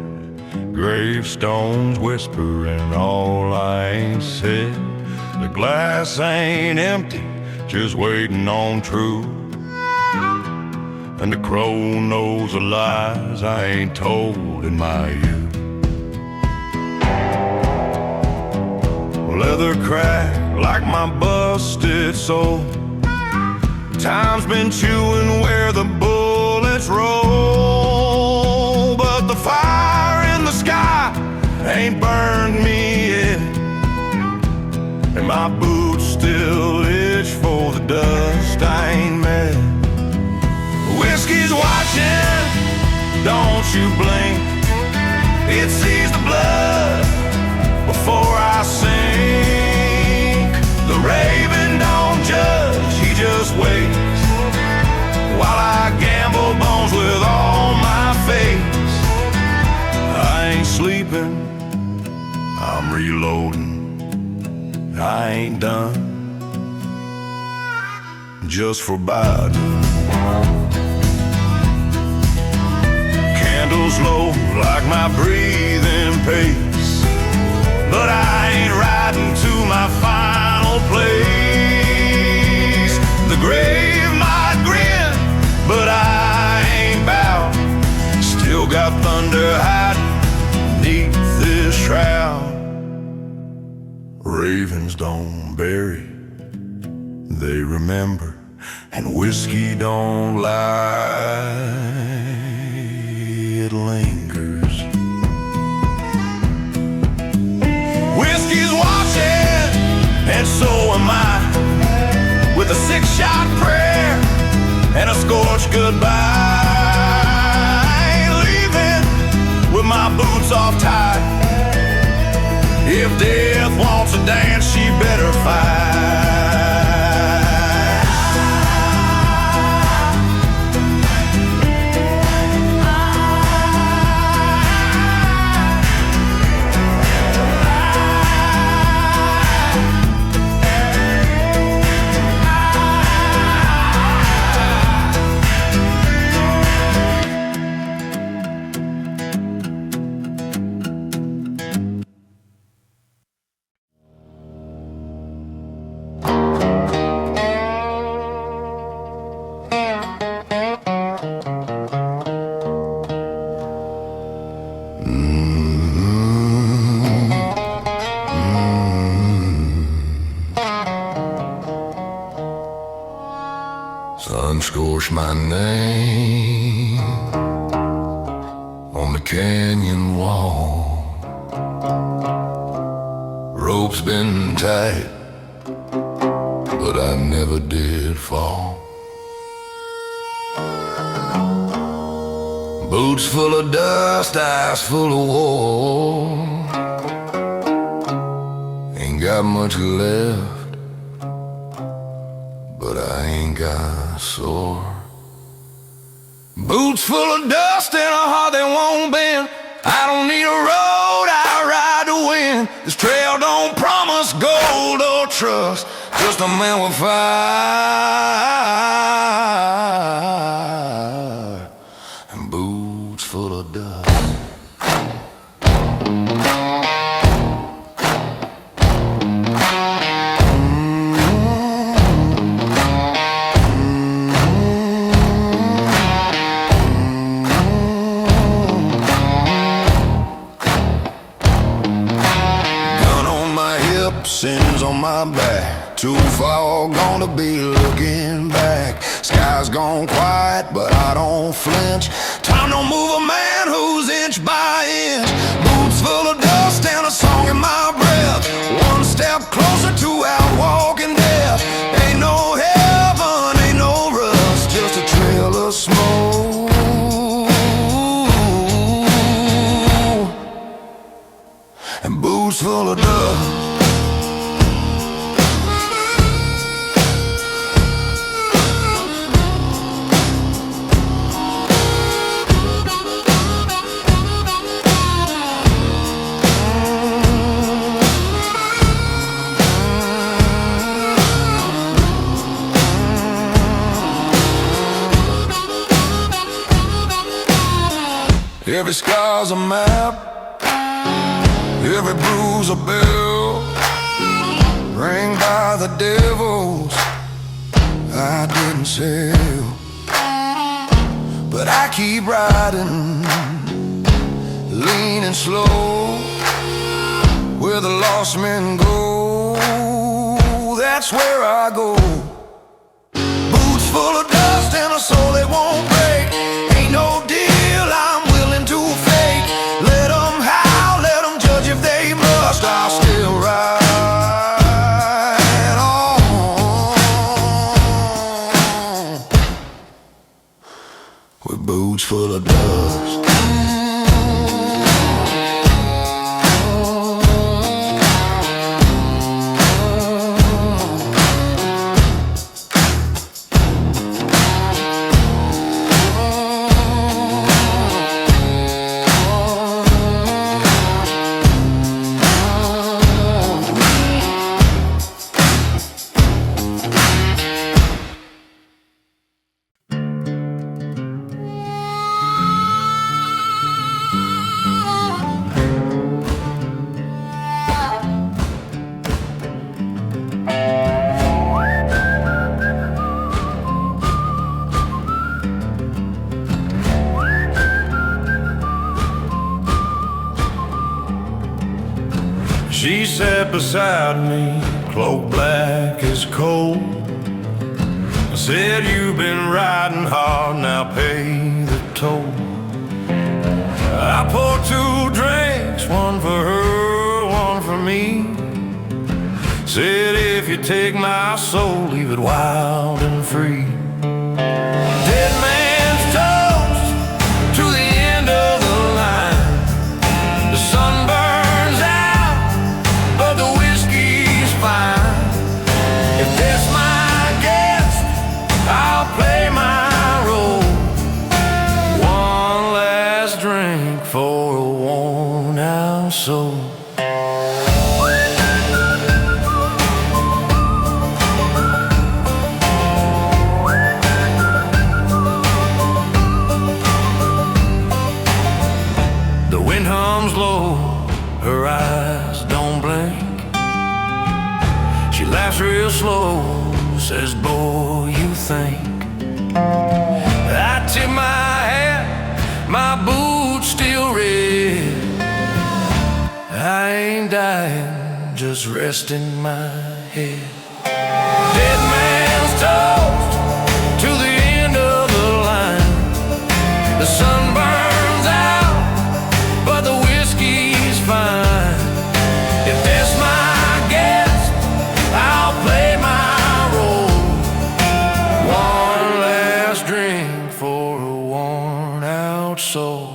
gravestones whispering all I ain't said. The glass ain't empty, just waiting on truth. And the crow knows the lies I ain't told in my youth. Leather cracked like my busted soul. Time's been chewing where the bullets roll. But the fire in the sky ain't burned me yet, and my boots still itch for the dust I ain't met. Whiskey's watching, don't you blink. It sees the blood before I sink. The raven don't judge, he just waits while I gamble bones with all my fates. I ain't sleeping, I'm reloading. I ain't done, just for Biden. Candles low like my breathing pace, but I ain't riding to my final place. The grave might grin, but I ain't bowed. Still got thunder hiding beneath this shroud. Ravens don't bury, they remember, and whiskey don't lie, it lingers. Whiskey's watching, and so am I, with a 6-shot prayer and a scorched goodbye. Leaving with my boots off tight. If death wants a dance, she better fight. Sun scorched my name on the canyon wall. Rope's been tight, but I never did fall. Boots full of dust, eyes full of war. Ain't got much left, but I ain't got sore. Boots full of dust and a heart that won't bend. I don't need a road, I ride to win. This trail don't promise gold or trust, just a man with fire and boots full of dust. Sins on my back, too far gone to be looking back. Sky's gone quiet, but I don't flinch. Time don't move a man who's inch by inch. Boots full of dust and a song in my breath. One step closer to out walking death. Ain't no heaven, ain't no rust, just a trail of smoke and boots full of dust. Every scar's a map, every bruise a bill, ringed by the devils I didn't sell. But I keep riding, lean and slow, where the lost men go, that's where I go. Boots full of dust and a soul that won't break. Ain't no deal I'm willing to fake. Let them howl, let them judge if they must. I'll still ride on with boots full of dust. She sat beside me, cloak black as coal. I said, you've been riding hard, now pay the toll. I poured 2 drinks, one for her, one for me. Said, if you take my soul, leave it wild and free. Dead man's toast to the end of the line. The sun burns out, but the whiskey's fine. If that's my guest, I'll play my role. One last drink for a worn out soul. Her eyes don't blink. She laughs real slow, says, boy, you think. I tip my hat, my boots still red. I ain't dying, just resting my head. Dead man's toast to the end of the line. The sun burns out, but the whiskey's fine. If that's my guest, I'll play my role. One last drink for a worn out soul.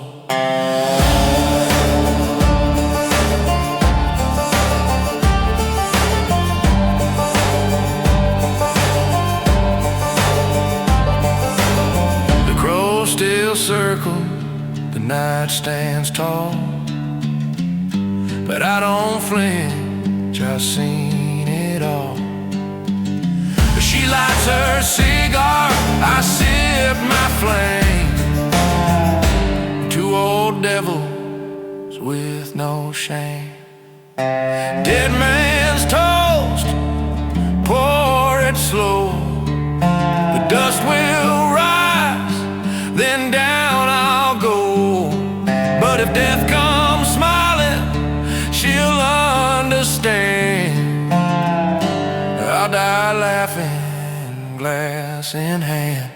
The crows still circle, the night stands tall, but I don't flinch, I've seen it all. She lights her cigar, I sip my flame. 2 old devils with no shame. Dead man's toast, pour it slow. The dust will rise, then down I'll go. But if death comes smiling, she'll understand. I'll die laughing, glass in hand.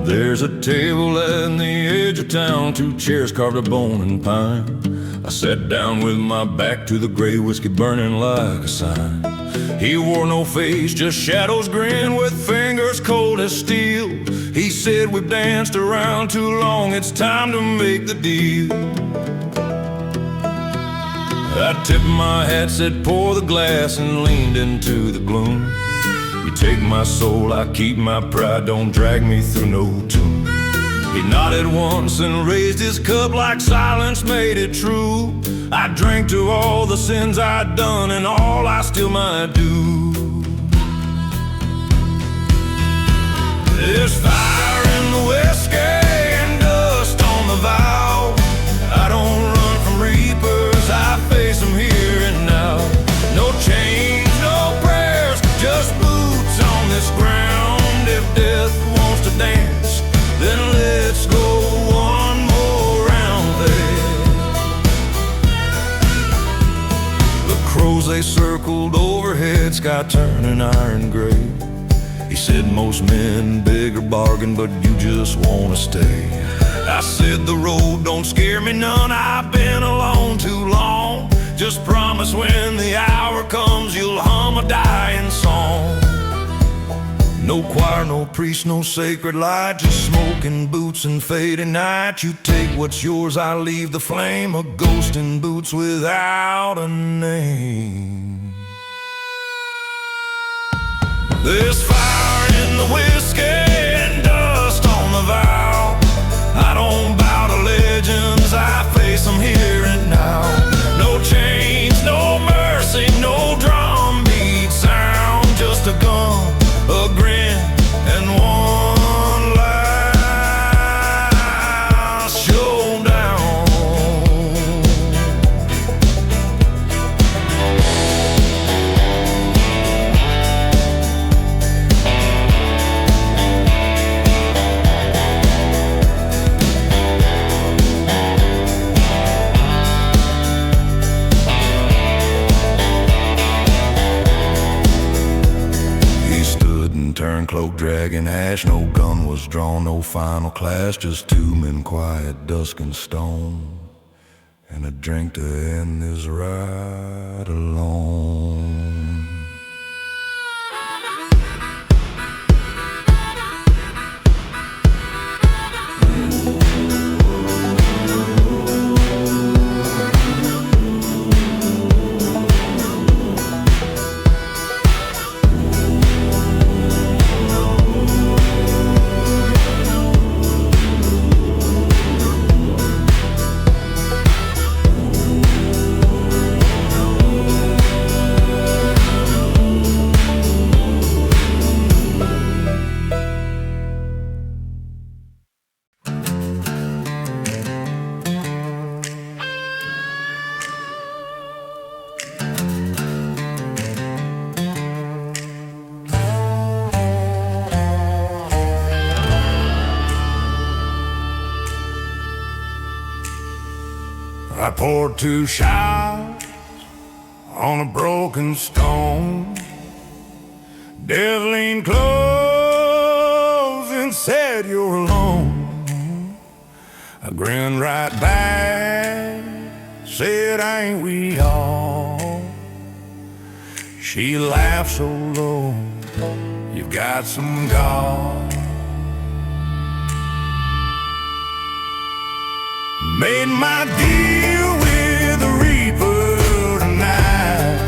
There's a table at the edge of town, 2 chairs carved of bone and pine. I sat down with my back to the gray whiskey burning like a sign. He wore no face, just shadows grin with fingers cold as steel. He said, we've danced around too long, it's time to make the deal. I tipped my hat, said pour the glass, and leaned into the gloom. You take my soul, I keep my pride, don't drag me through no tomb. He nodded once and raised his cup like silence made it true. I drank to all the sins I'd done and all I still might do. There's fire in the whiskey and dust on the vow. I don't run from reapers, I face them here and now. No chains, no prayers, just boots on this ground. If death wants to dance, then let's go one more round there. The crows, they circled overhead, sky turning iron gray. He said most men beg or bargain, but you just wanna stay. I said the road don't scare me none, I've been alone too long. Just promise when the hour comes you'll hum a dying song. No choir, no priest, no sacred light, just smoking boots and fading night. You take what's yours, I leave the flame, a ghost in boots without a name. There's fire in the whiskey and dust on the vow. I don't bow to legends, I face them here and now. No chains, no mercy, no drum beat sound, just a gun, a grin, and one last showdown. Turn cloak, dragging ash, no gun was drawn, no final clash, just two men quiet, dusk and stone, and a drink to end this ride alone. I poured 2 shots on a broken stone. Death leaned close and said, "You're alone." I grinned right back, said, "Ain't we all?" She laughed so low, "You've got some gall." Made my deal with the Reaper tonight.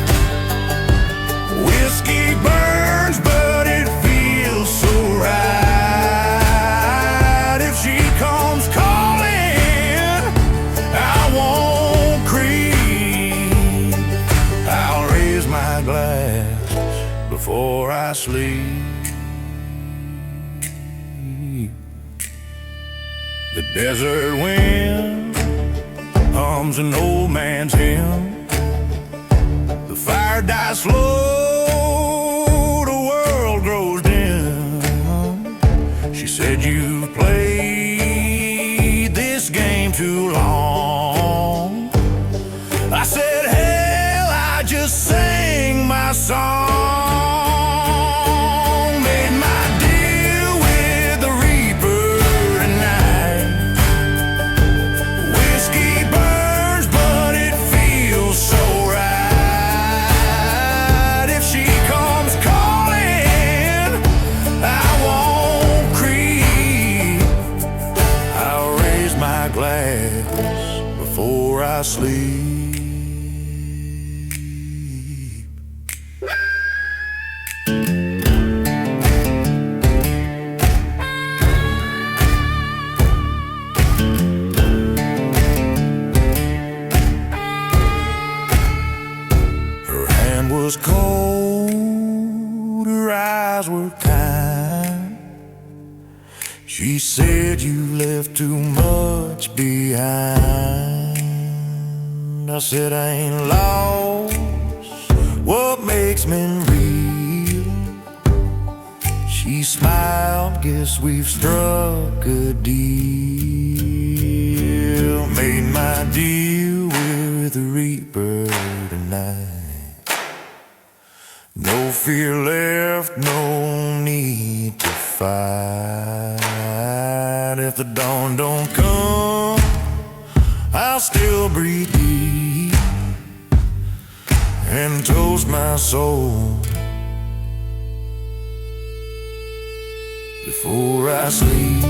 Whiskey burns, but it feels so right. If she comes calling, I won't creep. I'll raise my glass before I sleep. The desert wind hums an old man's hymn. The fire dies slow, the world grows dim. She said, "You've played this game too long." I said, "Hell, I just sang my song." Before I sleep. Her hand was cold, her eyes were kind. She said, "You left too much behind." I said, "I ain't lost what makes men real." She smiled, "Guess we've struck a deal." Made my deal with the Reaper tonight. No fear left, no need to fight. If the dawn don't come, I'll still breathe deep and toast my soul before I sleep.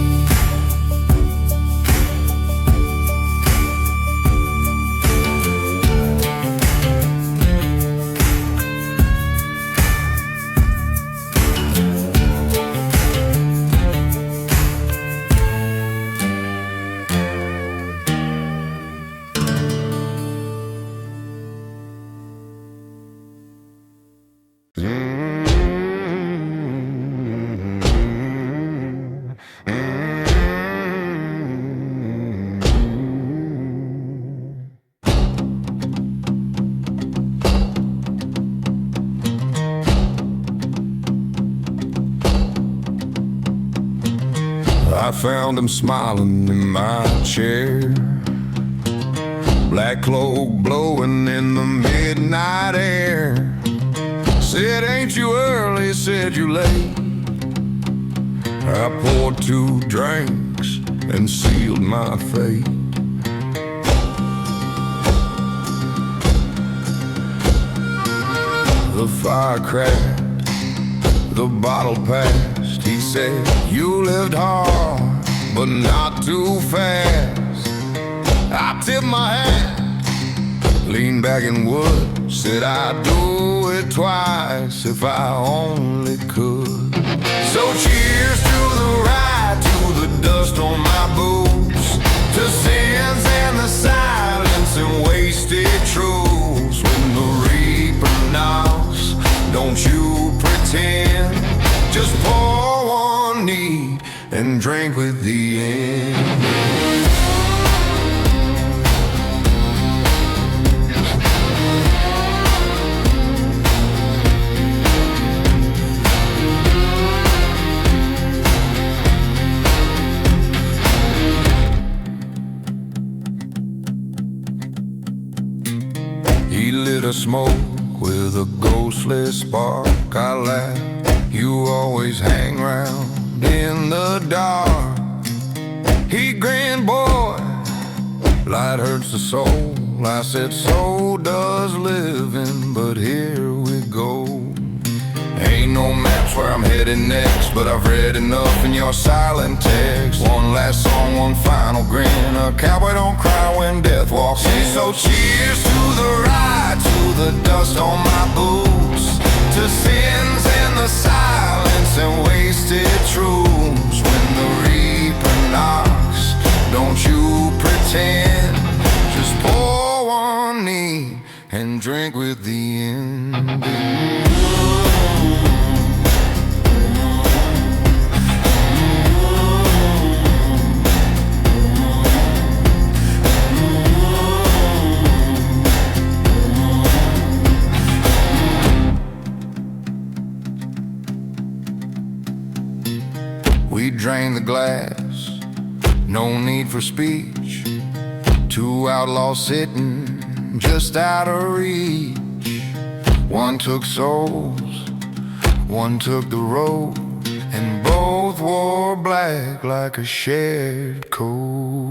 I found him smiling in my chair, black cloak blowing in the midnight air. Said, ain't you early, said you late. I poured 2 drinks and sealed my fate. The fire cracked, the bottle passed. He said, you lived hard, but not too fast. I tipped my hat, leaned back and would. Said I'd do it twice if I only could. So cheers to the ride, to the dust on my boots, to sins and the silence and wasted truths. When the reaper knocks, don't you pretend. Just pour one neat and drink with the end. He lit a smoke with a ghostly spark. I laughed. You always hang round in the dark. He grinned, boy, light hurts the soul. I said, so does living, but here we go. Ain't no maps where I'm headed next, but I've read enough in your silent text. One last song, one final grin. A cowboy don't cry when death walks in. So cheers to the ride, to the dust on my boots, to sins and the silence and wasted truths. When the reaper knocks, don't you pretend. Just pour one neat and drink with the end. We drained the glass, no need for speech. 2 outlaws sitting just out of reach. One took souls, one took the road, and both wore black like a shared code.